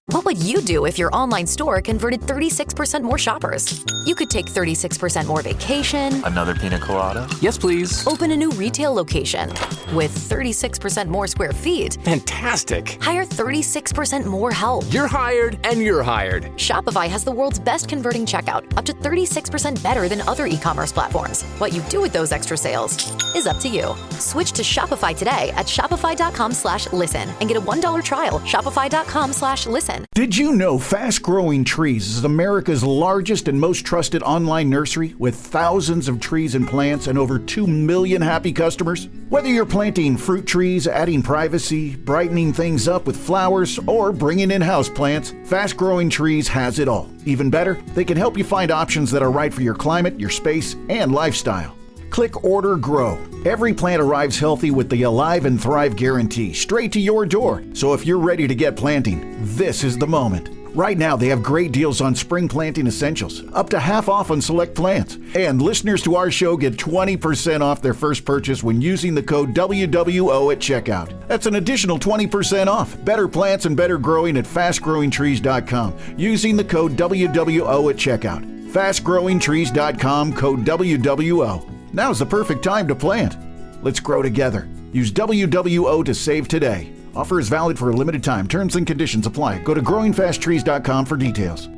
What would you do if your online store converted 36% more shoppers? You could take 36% more vacation. Another pina colada? Yes, please. Open a new retail location with 36% more square feet. Fantastic. Hire 36% more help. You're hired and you're hired. Shopify has the world's best converting checkout, up to 36% better than other e-commerce platforms. What you do with those extra sales is up to you. Switch to Shopify today at shopify.com/listen and get a $1 trial. Shopify.com/listen. Did you know Fast Growing Trees is America's largest and most trusted online nursery with thousands of trees and plants and over 2 million happy customers? Whether you're planting fruit trees, adding privacy, brightening things up with flowers, or bringing in houseplants, Fast Growing Trees has it all. Even better, they can help you find options that are right for your climate, your space, and lifestyle. Click Order Grow. Every plant arrives healthy with the Alive and Thrive guarantee straight to your door. So if you're ready to get planting, this is the moment. Right now, they have great deals on spring planting essentials, up to half off on select plants. And listeners to our show get 20% off their first purchase when using the code WWO at checkout. That's an additional 20% off. Better plants and better growing at fastgrowingtrees.com using the code WWO at checkout. Fastgrowingtrees.com, code WWO. Now's the perfect time to plant. Let's grow together. Use WWO to save today. Offer is valid for a limited time. Terms and conditions apply. Go to growingfasttrees.com for details.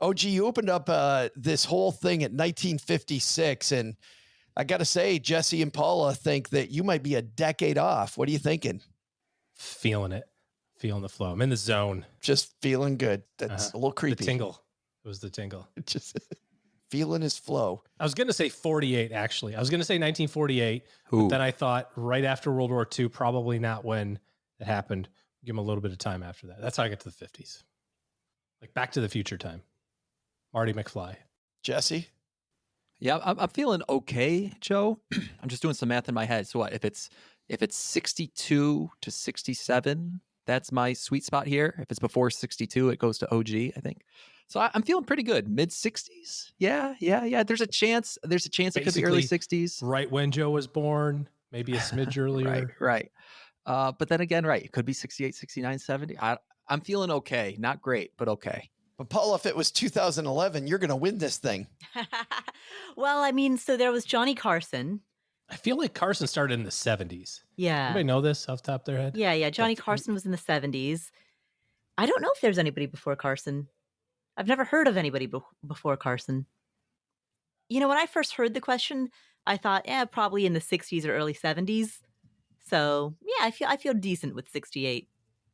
OG, you opened up this whole thing at 1956, and I got to say, Jesse and Paula think that you might be a decade off. What are you thinking? Feeling it. Feeling the flow. I'm in the zone. Just feeling good. That's a little creepy. The tingle. It was the tingle. Just feeling his flow. I was going to say 48, actually. I was going to say 1948, but then I thought right after World War II, probably not when it happened. Give him a little bit of time after that. That's how I get to the 50s. Like Back to the Future time. Marty McFly. Jesse? Yeah, I'm feeling okay, Joe. I'm just doing some math in my head. So what, if it's 62 to 67, that's my sweet spot here. If it's before 62, it goes to OG, I think. So I'm feeling pretty good. Mid 60s. Yeah. There's a chance it could be early 60s. Right when Joe was born, maybe a smidge earlier. Right. But then again, right, it could be 68, 69, 70. I'm feeling okay. Not great, but okay. But Paula, if it was 2011, you're going to win this thing. Well, I mean, so there was Johnny Carson. I feel like Carson started in the 70s. Yeah. Anybody know this off the top of their head? Yeah. Johnny Carson was in the 70s. I don't know if there's anybody before Carson. I've never heard of anybody before Carson. You know, when I first heard the question, I thought, probably in the 60s or early 70s. So, yeah, I feel decent with 68.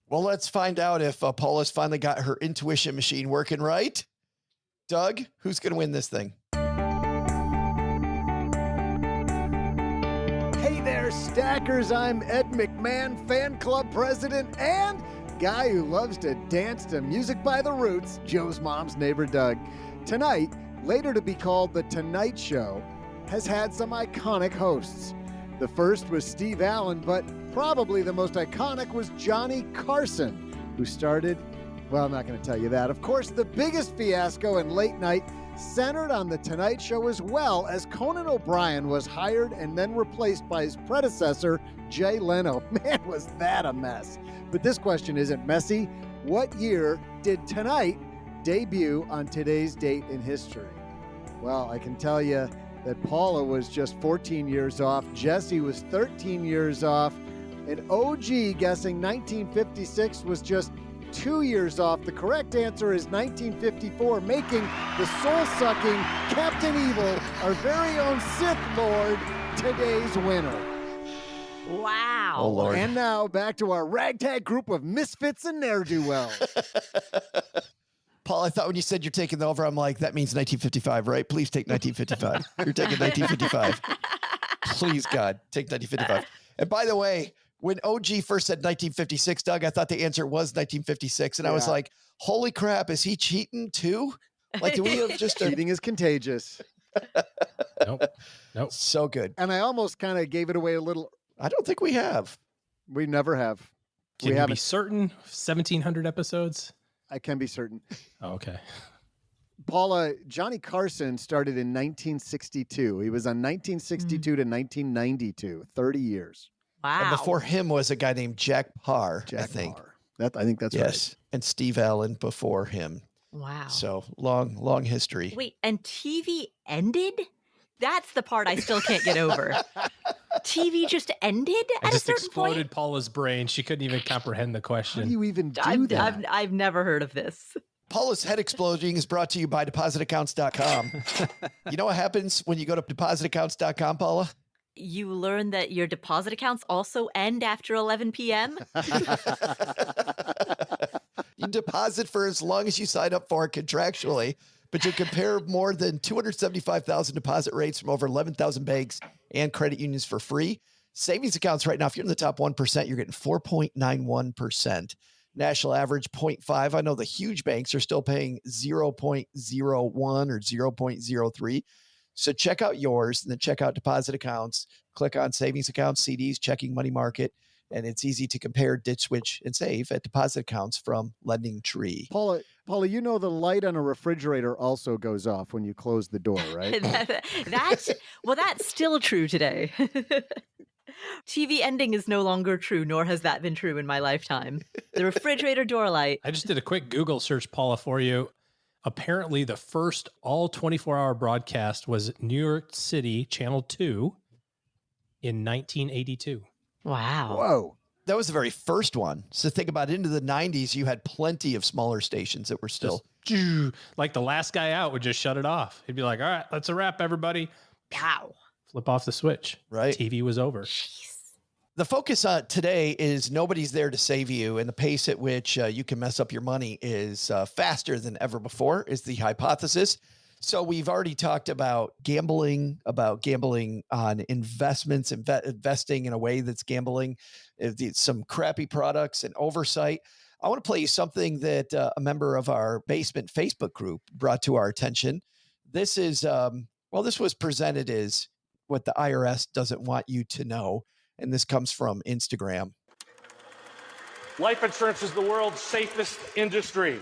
Well, let's find out if Paula's finally got her intuition machine working right. Doug, who's going to win this thing? Hey there, Stackers. I'm Ed McMahon, fan club president and guy who loves to dance to music by the Roots, Joe's mom's neighbor, Doug. Tonight, later to be called The Tonight Show, has had some iconic hosts. The first was Steve Allen, but probably the most iconic was Johnny Carson, who started, well, I'm not going to tell you that. Of course, the biggest fiasco in late night centered on The Tonight Show, as well as Conan O'Brien was hired and then replaced by his predecessor, Jay Leno. Man, was that a mess. But this question isn't messy. What year did Tonight debut on today's date in history? Well, I can tell you that Paula was just 14 years off, Jesse was 13 years off, and OG guessing 1956 was just 2 years off. The correct answer is 1954, making the soul-sucking Captain Evil, our very own Sith Lord, today's winner. Wow. Oh, Lord. And now back to our ragtag group of misfits and ne'er-do-wells. Paul, I thought when you said you're taking the over, I'm like, that means 1955, right? Please take 1955. You're taking 1955. Please, God, take 1955. And by the way, when OG first said 1956, Doug, I thought the answer was 1956. And I was like, holy crap, is he cheating too? Like, do we have just Cheating is contagious. Nope. So good. And I almost kind of gave it away a little. I don't think we have. We never have. Can you be certain? 1,700 episodes? I can be certain. Oh, okay. Paula, Johnny Carson started in 1962. He was on 1962 to 1992, 30 years. Wow. And before him was a guy named Jack Parr, I think. Parr. I think that's right. And Steve Allen before him. Wow. So long history. Wait, and TV ended? That's the part I still can't get over. TV just ended at a certain exploded point? Paula's brain. She couldn't even comprehend the How question. do you even do that? I've never heard of this. Paula's head exploding is brought to you by depositaccounts.com. You know what happens when you go to depositaccounts.com, Paula? You learn that your deposit accounts also end after 11 p.m.? You deposit for as long as you sign up for contractually, but you compare more than 275,000 deposit rates from over 11,000 banks and credit unions for free. Savings accounts right now, if you're in the top 1%, you're getting 4.91%. National average 0.5. I know the huge banks are still paying 0.01 or 0.03. So check out yours and then check out deposit accounts. Click on savings accounts, CDs, checking, money market. And it's easy to compare, ditch, switch, and save at deposit accounts from Lending Tree. Paula, you know the light on a refrigerator also goes off when you close the door, right? That's still true today. TV ending is no longer true, nor has that been true in my lifetime. The refrigerator door light. I just did a quick Google search, Paula, for you. Apparently, the first all 24-hour broadcast was New York City, Channel 2, in 1982. Wow. Whoa. That was the very first one. So think about it, into the 90s, you had plenty of smaller stations that were still. Like the last guy out would just shut it off. He'd be like, all right, that's a wrap, everybody. Wow. Flip off the switch. Right. TV was over. The focus on today is nobody's there to save you, and the pace at which you can mess up your money is faster than ever before, is the hypothesis. So we've already talked about gambling on investments, investing in a way that's gambling, some crappy products and oversight. I want to play you something that a member of our basement Facebook group brought to our attention. This is, this was presented as what the IRS doesn't want you to know. And this comes from Instagram. Life insurance is the world's safest industry.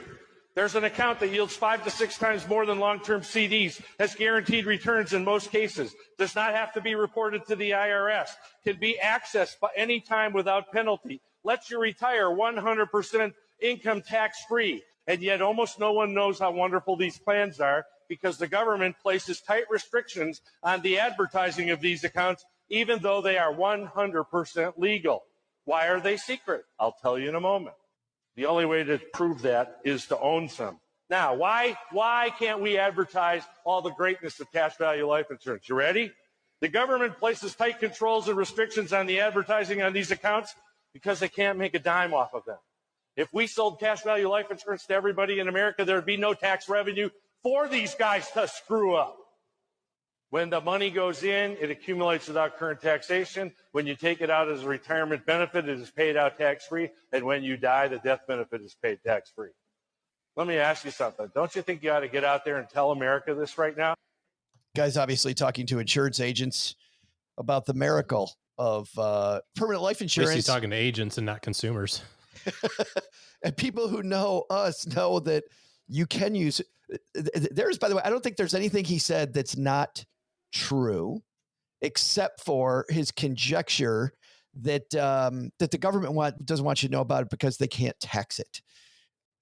There's an account that yields 5 to 6 times more than long-term CDs, has guaranteed returns in most cases, does not have to be reported to the IRS, can be accessed by any time without penalty, lets you retire 100% income tax-free, and yet almost no one knows how wonderful these plans are because the government places tight restrictions on the advertising of these accounts, even though they are 100% legal. Why are they secret? I'll tell you in a moment. The only way to prove that is to own some. Now, why can't we advertise all the greatness of cash value life insurance? You ready? The government places tight controls and restrictions on the advertising on these accounts because they can't make a dime off of them. If we sold cash value life insurance to everybody in America, there would be no tax revenue for these guys to screw up. When the money goes in, it accumulates without current taxation. When you take it out as a retirement benefit, it is paid out tax-free. And when you die, the death benefit is paid tax-free. Let me ask you something. Don't you think you ought to get out there and tell America this right now? Guys obviously talking to insurance agents about the miracle of permanent life insurance. Basically talking to agents and not consumers. And people who know us know that you can use it. There's, by the way, I don't think there's anything he said that's not true, except for his conjecture that that the government doesn't want you to know about it because they can't tax it.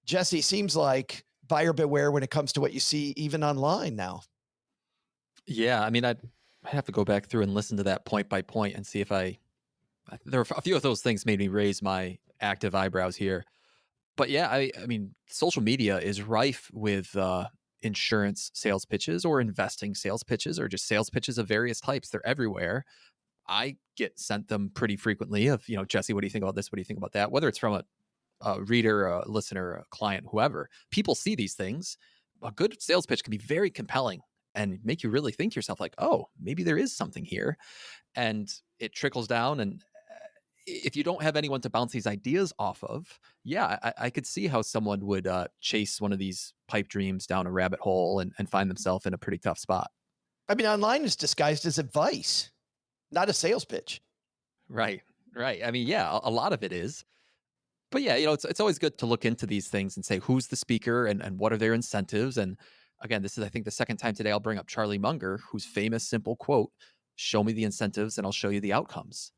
Jesse, seems like buyer beware when it comes to what you see even online now. Yeah, I mean, I'd have to go back through and listen to that point by point and see if there were a few of those things made me raise my active eyebrows here. But yeah, I mean, social media is rife with insurance sales pitches or investing sales pitches or just sales pitches of various types. They're everywhere. I get sent them pretty frequently of, Jesse, what do you think about this? What do you think about that? Whether it's from a reader, a listener, a client, whoever, people see these things. A good sales pitch can be very compelling and make you really think to yourself like, oh, maybe there is something here. And it trickles down. And if you don't have anyone to bounce these ideas off of, yeah, I could see how someone would chase one of these pipe dreams down a rabbit hole and find themselves in a pretty tough spot. I mean, online is disguised as advice, not a sales pitch. Right. I mean, yeah, a lot of it is. But yeah, it's always good to look into these things and say, who's the speaker and what are their incentives? And again, this is, I think, the second time today I'll bring up Charlie Munger, whose famous simple quote, show me the incentives and I'll show you the outcomes.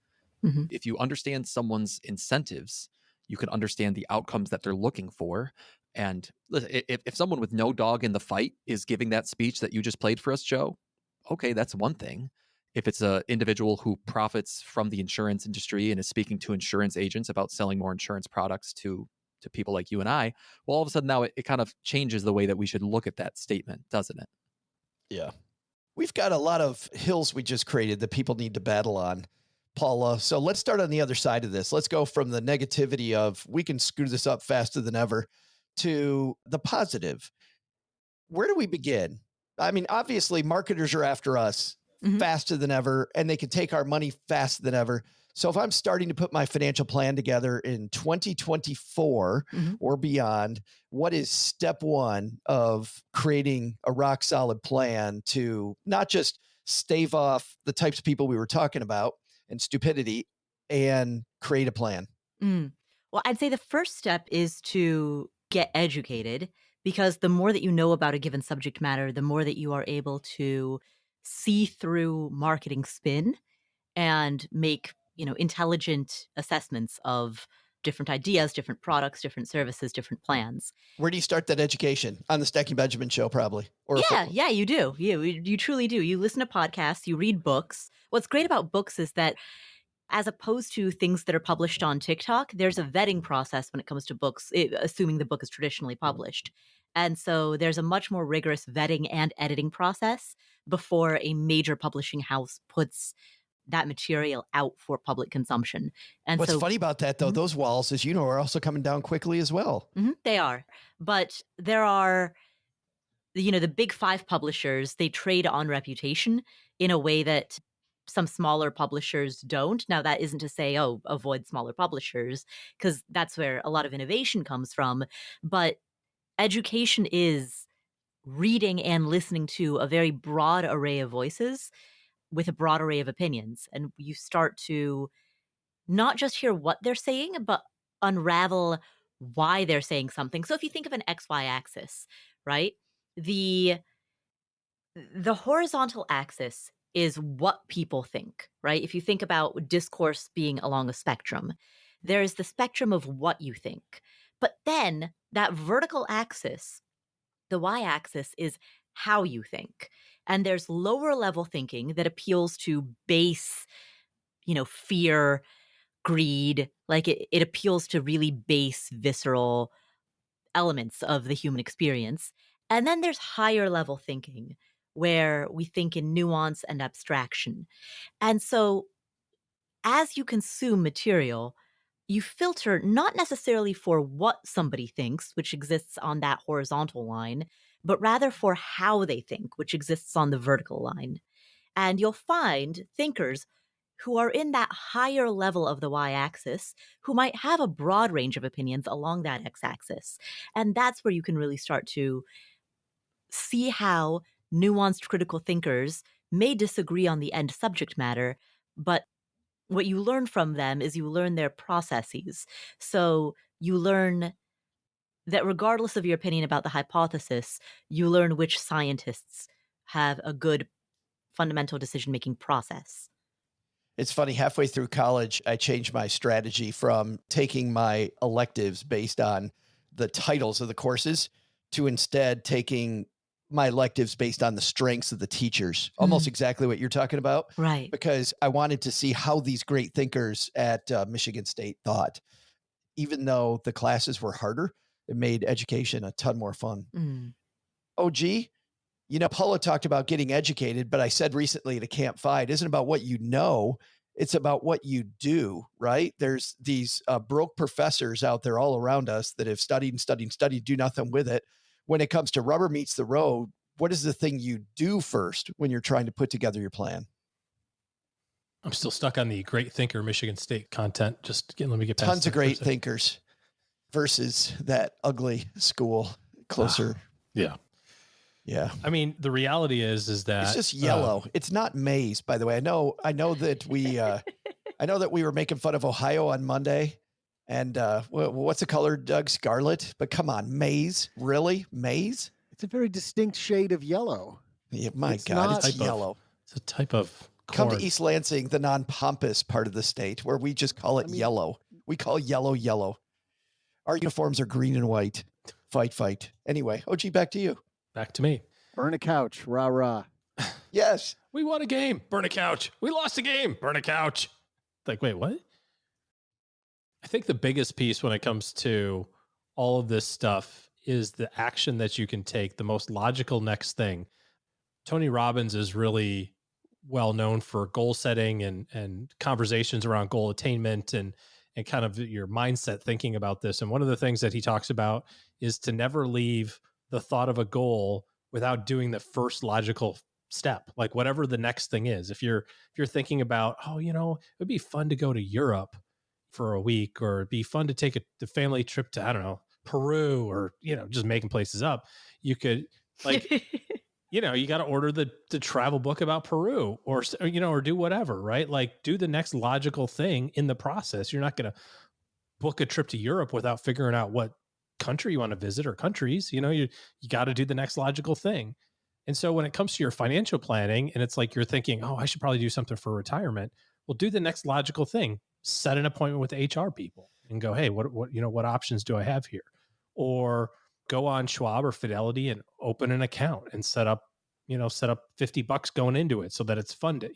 Mm-hmm. If you understand someone's incentives, you can understand the outcomes that they're looking for. And listen, if someone with no dog in the fight is giving that speech that you just played for us, Joe, okay, that's one thing. If it's an individual who profits from the insurance industry and is speaking to insurance agents about selling more insurance products to people like you and I, well, all of a sudden now it kind of changes the way that we should look at that statement, doesn't it? Yeah. We've got a lot of hills we just created that people need to battle on, Paula. So let's start on the other side of this. Let's go from the negativity of we can screw this up faster than ever to the positive. Where do we begin? I mean, obviously marketers are after us faster than ever, and they can take our money faster than ever. So if I'm starting to put my financial plan together in 2024 or beyond, what is step one of creating a rock solid plan to not just stave off the types of people we were talking about and stupidity and create a plan? Well, I'd say the first step is to get educated, because the more that you know about a given subject matter, the more that you are able to see through marketing spin and make, intelligent assessments of different ideas, different products, different services, different plans. Where do you start that education? On the Stacking Benjamin show, probably. Or Yeah, you do. You truly do. You listen to podcasts, you read books. What's great about books is that as opposed to things that are published on TikTok, there's a vetting process when it comes to books, assuming the book is traditionally published. And so there's a much more rigorous vetting and editing process before a major publishing house puts that material out for public consumption. And what's so, funny about that, though, those walls, as you know, are also coming down quickly as well. They are. But there are, the big five publishers, they trade on reputation in a way that some smaller publishers don't. Now, that isn't to say, avoid smaller publishers, because that's where a lot of innovation comes from. But education is reading and listening to a very broad array of voices with a broad array of opinions. And you start to not just hear what they're saying, but unravel why they're saying something. So if you think of an XY axis, right? The horizontal axis is what people think, right? If you think about discourse being along a spectrum, there is the spectrum of what you think. But then that vertical axis, the y-axis, is how you think. And there's lower level thinking that appeals to base, fear, greed. Like it appeals to really base, visceral elements of the human experience. And then there's higher level thinking where we think in nuance and abstraction. And so as you consume material, you filter not necessarily for what somebody thinks, which exists on that horizontal line, but rather for how they think, which exists on the vertical line. And you'll find thinkers who are in that higher level of the y-axis who might have a broad range of opinions along that x-axis. And that's where you can really start to see how nuanced critical thinkers may disagree on the end subject matter, but what you learn from them is you learn their processes. So you learn that regardless of your opinion about the hypothesis, you learn which scientists have a good fundamental decision-making process. It's funny, halfway through college, I changed my strategy from taking my electives based on the titles of the courses to instead taking my electives based on the strengths of the teachers, almost exactly what you're talking about. Right. Because I wanted to see how these great thinkers at Michigan State thought. Even though the classes were harder, it made education a ton more fun. OG, Paula talked about getting educated, but I said recently at a Camp 5, it isn't about what you know, it's about what you do, right? There's these broke professors out there all around us that have studied and studied and studied, do nothing with it. When it comes to rubber meets the road, what is the thing you do first when you're trying to put together your plan? I'm still stuck on the great thinker Michigan State content. Let me get past tons of great thinkers versus that ugly school closer. Yeah. I mean, the reality is that it's just yellow. It's not maize, by the way. I know that we were making fun of Ohio on Monday. And what's the color, Doug? Scarlet. But come on, maize? Really? Maize? It's a very distinct shade of yellow. Yeah, my God, it's yellow. It's a type of corn. Come to East Lansing, the non-pompous part of the state, where we just call it yellow. We call yellow yellow. Our uniforms are green and white. Fight. Anyway, OG, back to you. Back to me. Burn a couch. Rah, rah. Yes. We won a game. Burn a couch. We lost a game. Burn a couch. Like, wait, what? I think the biggest piece when it comes to all of this stuff is the action that you can take, the most logical next thing. Tony Robbins is really well known for goal setting and conversations around goal attainment and kind of your mindset thinking about this. And one of the things that he talks about is to never leave the thought of a goal without doing the first logical step, like whatever the next thing is. If you're thinking about, it'd be fun to go to Europe for a week, or it'd be fun to take the family trip to, I don't know, Peru, or, just making places up. You could you got to order the travel book about Peru or do whatever, right? Like do the next logical thing in the process. You're not going to book a trip to Europe without figuring out what country you want to visit or countries. You got to do the next logical thing. And so when it comes to your financial planning and it's like you're thinking, I should probably do something for retirement. Well, do the next logical thing. Set an appointment with the HR people. and go, hey, what options do I have here? Or go on Schwab or Fidelity and open an account and set up $50 going into it so that it's funded.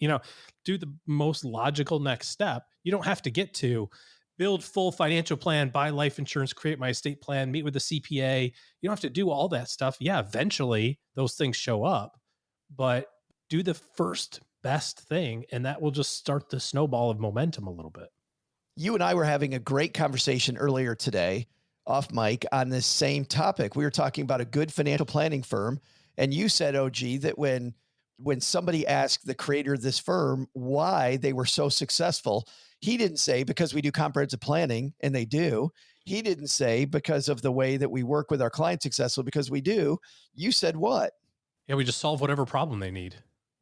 Do the most logical next step. You don't have to get to build full financial plan, buy life insurance, create my estate plan, meet with the CPA. You don't have to do all that stuff. Yeah, eventually those things show up, but do the first best thing, and that will just start the snowball of momentum a little bit. You and I were having a great conversation earlier today off mic on this same topic. We were talking about a good financial planning firm. And you said, OG, that when somebody asked the creator of this firm why they were so successful, he didn't say because we do comprehensive planning, and they do. He didn't say because of the way that we work with our clients successful, because we do. You said what? Yeah, we just solve whatever problem they need.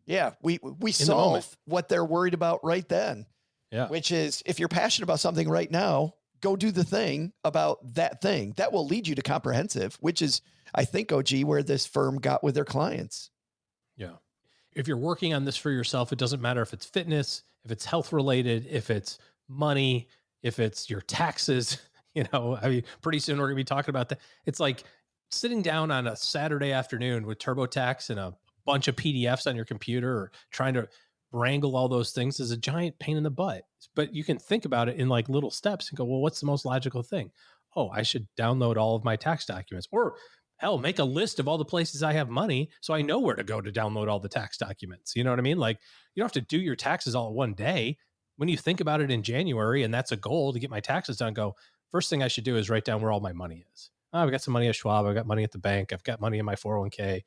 Yeah, we solve what they're worried about right then. Yeah. Which is, if you're passionate about something right now, go do the thing about that thing. That will lead you to comprehensive, which is, I think, OG, where this firm got with their clients. Yeah. If you're working on this for yourself, it doesn't matter if it's fitness, if it's health related, if it's money, if it's your taxes, pretty soon we're gonna be talking about that. It's like sitting down on a Saturday afternoon with TurboTax and a bunch of PDFs on your computer, or trying to wrangle all those things is a giant pain in the butt. But you can think about it in like little steps and go, well, what's the most logical thing? Oh, I should download all of my tax documents, or hell, make a list of all the places I have money so I know where to go to download all the tax documents. You know what I mean? Like, you don't have to do your taxes all in one day. When you think about it in January, and that's a goal to get my taxes done, go, first thing I should do is write down where all my money is. Oh, I've got some money at Schwab. I've got money at the bank. I've got money in my 401k.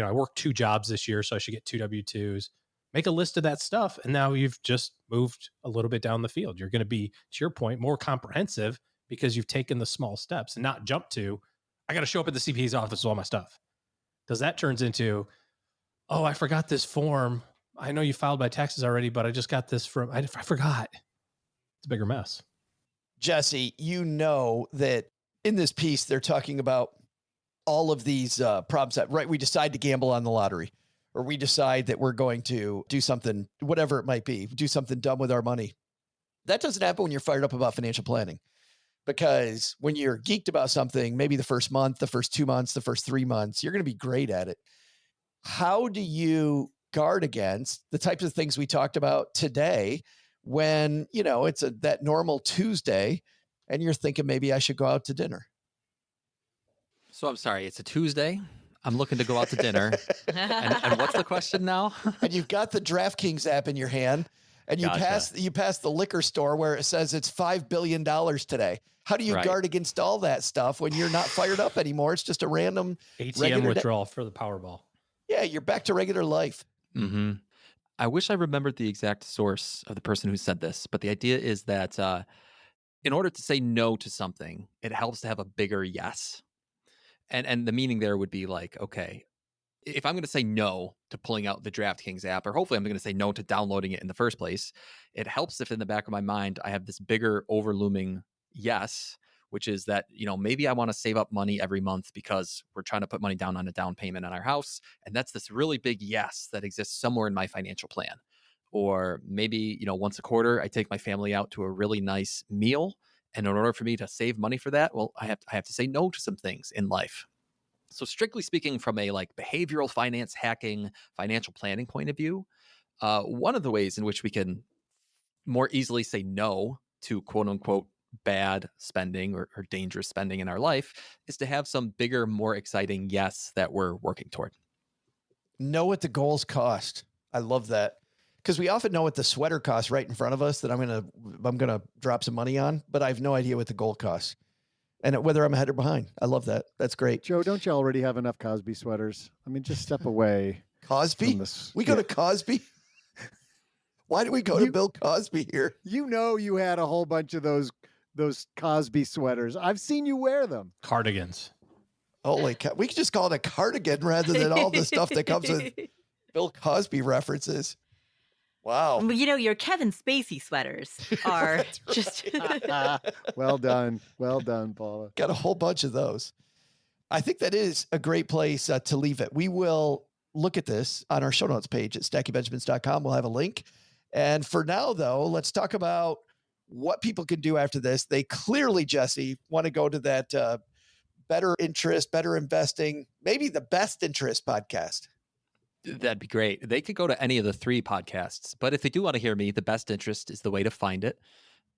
I worked 2 jobs this year, so I should get 2 W-2s. Make a list of that stuff, and now you've just moved a little bit down the field. You're going to be, to your point, more comprehensive because you've taken the small steps and not jump to, I got to show up at the CPA's office with all my stuff. Because that turns into, oh, I forgot this form. I know you filed my taxes already, but I just got this from, I forgot. It's a bigger mess. Jesse, you know that in this piece, they're talking about all of these problems that, right, we decide to gamble on the lottery, or we decide that we're going to do something, whatever it might be, do something dumb with our money. That doesn't happen when you're fired up about financial planning. Because when you're geeked about something, maybe the first month, the first 2 months, the first 3 months, you're going to be great at it. How do you guard against the types of things we talked about today when, it's that normal Tuesday and you're thinking maybe I should go out to dinner? So I'm sorry, it's a Tuesday. I'm looking to go out to dinner. and what's the question now? And you've got the DraftKings app in your hand, and you pass the liquor store where it says it's $5 billion today. How do you guard against all that stuff when you're not fired up anymore? It's just a random ATM withdrawal for the Powerball. Yeah, you're back to regular life. Mm-hmm. I wish I remembered the exact source of the person who said this, but the idea is that in order to say no to something, it helps to have a bigger yes. And the meaning there would be like, okay, if I'm going to say no to pulling out the DraftKings app, or hopefully I'm going to say no to downloading it in the first place, it helps if in the back of my mind I have this bigger overlooming yes, which is that, maybe I want to save up money every month because we're trying to put money down on a down payment on our house. And that's this really big yes that exists somewhere in my financial plan. Or maybe, once a quarter, I take my family out to a really nice meal. And in order for me to save money for that, well, I have to say no to some things in life. So strictly speaking, from a behavioral finance hacking, financial planning point of view, one of the ways in which we can more easily say no to quote unquote bad spending or dangerous spending in our life is to have some bigger, more exciting yes that we're working toward. Know what the goals cost. I love that. Because we often know what the sweater costs right in front of us that I'm gonna drop some money on, but I have no idea what the goal costs. And whether I'm ahead or behind. I love that. That's great. Joe, don't you already have enough Cosby sweaters? I mean, just step away. Cosby? We go to Cosby? Why do we go to Bill Cosby here? You had a whole bunch of those Cosby sweaters. I've seen you wear them. Cardigans. Holy cow. We could just call it a cardigan rather than all the stuff that comes with Bill Cosby references. Wow. Well, your Kevin Spacey sweaters are just... Well done. Well done, Paula. Got a whole bunch of those. I think that is a great place to leave it. We will look at this on our show notes page at stackingbenjamins.com. We'll have a link. And for now, though, let's talk about what people can do after this. They clearly, Jesse, want to go to that Better Interest, Better Investing, maybe the Best Interest podcast. That'd be great. They could go to any of the 3 podcasts, but if they do want to hear me, the Best Interest is the way to find it.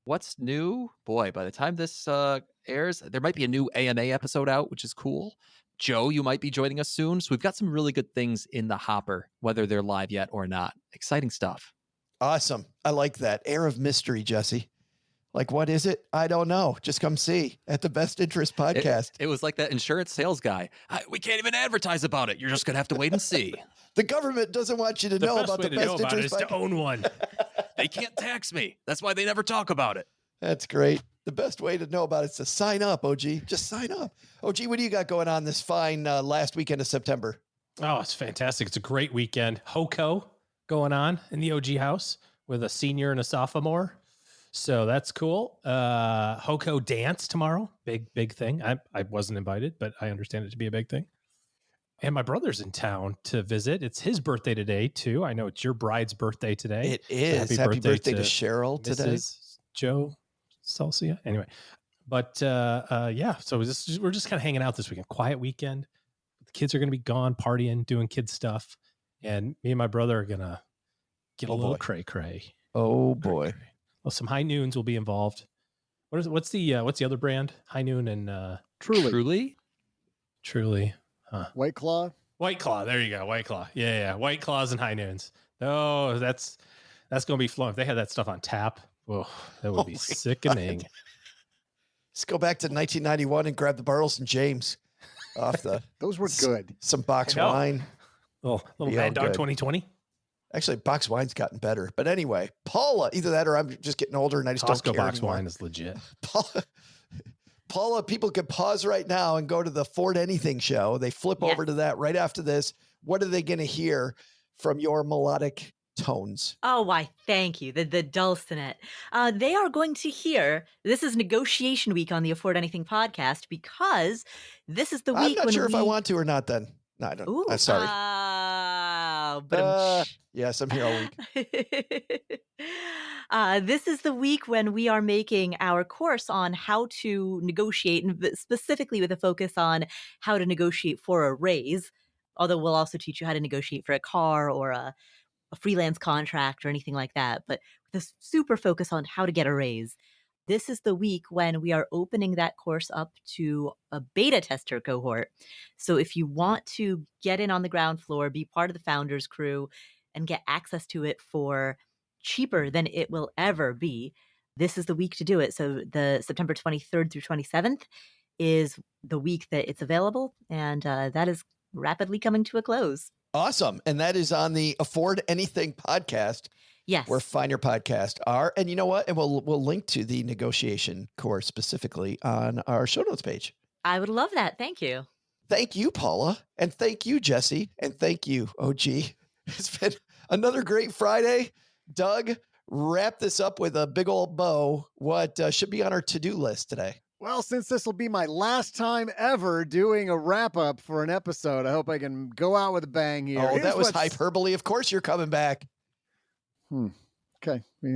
What's new? Boy, by the time this airs, there might be a new AMA episode out, which is cool. Joe, you might be joining us soon. So we've got some really good things in the hopper, whether they're live yet or not. Exciting stuff. Awesome. I like that. Air of mystery, Jesse. Like, what is it? I don't know. Just come see at the Best Interest podcast. It was like that insurance sales guy. We can't even advertise about it. You're just going to have to wait and see. The government doesn't want you to know about the Best Interest podcast. To own one. They can't tax me. That's why they never talk about it. That's great. The best way to know about it is to sign up, OG. Just sign up. OG, what do you got going on this fine last weekend of September? Oh, it's fantastic. It's a great weekend. HOCO going on in the OG house with a senior and a sophomore. So that's cool. HOCO dance tomorrow. Big thing. I wasn't invited, but I understand it to be a big thing. And my brother's in town to visit. It's his birthday today, too. I know it's your bride's birthday today. It is. So happy birthday to Cheryl today. Mrs. Joe Celsia. Anyway, but yeah, so we're just kind of hanging out this weekend. Quiet weekend. The kids are going to be gone, partying, doing kid stuff. And me and my brother are going to get a little cray-cray. Oh, boy. Cray-cray. Well, some High Noons will be involved. What's the other brand? High Noon and Truly. Huh. White Claw. White Claw. There you go. White Claw. Yeah. White Claws and High Noons. Oh, that's going to be flowing. If they had that stuff on tap, oh, that would be sickening. God. Let's go back to 1991 and grab the Bartles James off the. Those were good. Some box wine. Little Mad Dog 2020. Actually, box wine's gotten better. But anyway, Paula, either that or I'm just getting older and I just don't care box anymore. wine is legit. Paula, people can pause right now and go to the Ford Anything show. They flip over to that right after this. What are they going to hear from your melodic tones? Oh, why, thank you. The dulcinet. They are going to hear, this is negotiation week on the Afford Anything podcast because this is the week when I'm not sure if I want to or not then. No, I don't. Ooh, I'm sorry. Yes, I'm here all week. This is the week when we are making our course on how to negotiate, and specifically with a focus on how to negotiate for a raise. Although we'll also teach you how to negotiate for a car or a freelance contract or anything like that. But with a super focus on how to get a raise. This is the week when we are opening that course up to a beta tester cohort. So if you want to get in on the ground floor, be part of the founders crew, and get access to it for cheaper than it will ever be, this is the week to do it. So the September 23rd through 27th is the week that it's available. And that is rapidly coming to a close. Awesome. And that is on the Afford Anything podcast. Yes. Where Find Your Podcast are. And you know what? And we'll link to the negotiation course specifically on our show notes page. I would love that. Thank you. Thank you, Paula. And thank you, Jesse. And thank you, OG. It's been another great Friday. Doug, wrap this up with a big old bow. What should be on our to-do list today? Well, since this will be my last time ever doing a wrap-up for an episode, I hope I can go out with a bang here. Oh, that was hyperbole. Of course you're coming back. Okay. I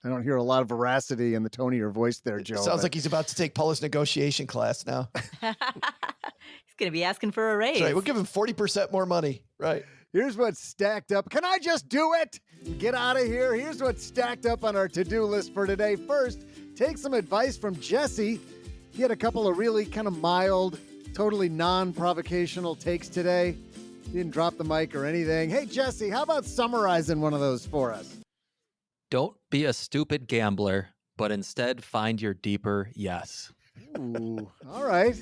don't hear a lot of veracity in the tone of your voice there, Joe. Sounds like he's about to take Paula's negotiation class now. He's going to be asking for a raise. That's right. We'll give him 40% more money. Right. Here's what's stacked up. Can I just do it? Get out of here. Here's what's stacked up on our to-do list for today. First, take some advice from Jesse. He had a couple of really kind of mild, totally non-provocational takes today. He didn't drop the mic or anything. Hey, Jesse, how about summarizing one of those for us? Don't be a stupid gambler, but instead find your deeper yes. Ooh, all right.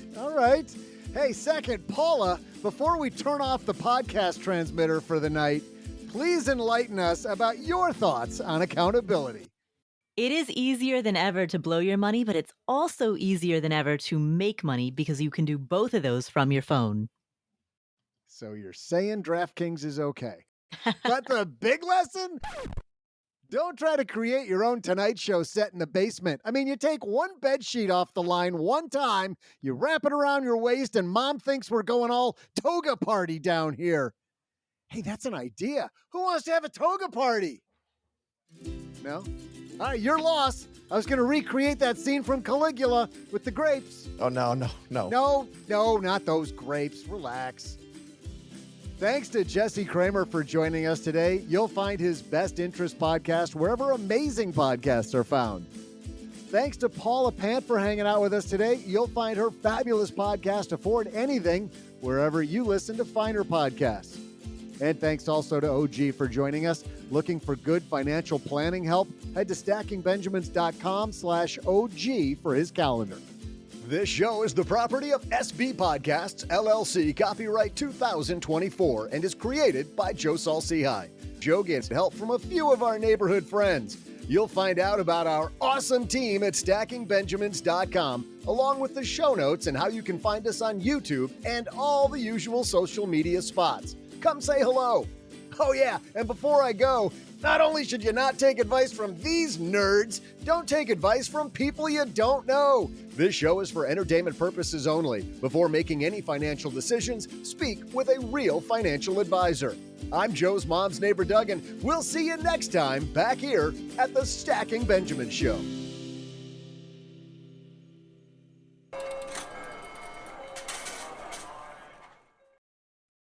Hey, second, Paula, before we turn off the podcast transmitter for the night, please enlighten us about your thoughts on accountability. It is easier than ever to blow your money, but it's also easier than ever to make money because you can do both of those from your phone. So you're saying DraftKings is okay. But the big lesson? Don't try to create your own Tonight Show set in the basement. I mean, you take one bed sheet off the line one time, you wrap it around your waist, and mom thinks we're going all toga party down here. Hey, that's an idea. Who wants to have a toga party? No? All right, your loss. I was going to recreate that scene from Caligula with the grapes. Oh, no. No, not those grapes. Relax. Thanks to Jesse Cramer for joining us today. You'll find his Best Interest podcast wherever amazing podcasts are found. Thanks to Paula Pant for hanging out with us today. You'll find her fabulous podcast, Afford Anything, wherever you listen to finer podcasts. And thanks also to OG for joining us. Looking for good financial planning help? Head to stackingbenjamins.com/OG for his calendar. This show is the property of SB Podcasts, LLC, copyright 2024, and is created by Joe Saul-Sehy. Joe gets help from a few of our neighborhood friends. You'll find out about our awesome team at stackingbenjamins.com, along with the show notes and how you can find us on YouTube and all the usual social media spots. Come say hello. Oh yeah, and before I go, not only should you not take advice from these nerds, don't take advice from people you don't know. This show is for entertainment purposes only. Before making any financial decisions, speak with a real financial advisor. I'm Joe's mom's neighbor, Doug, and we'll see you next time back here at the Stacking Benjamin Show.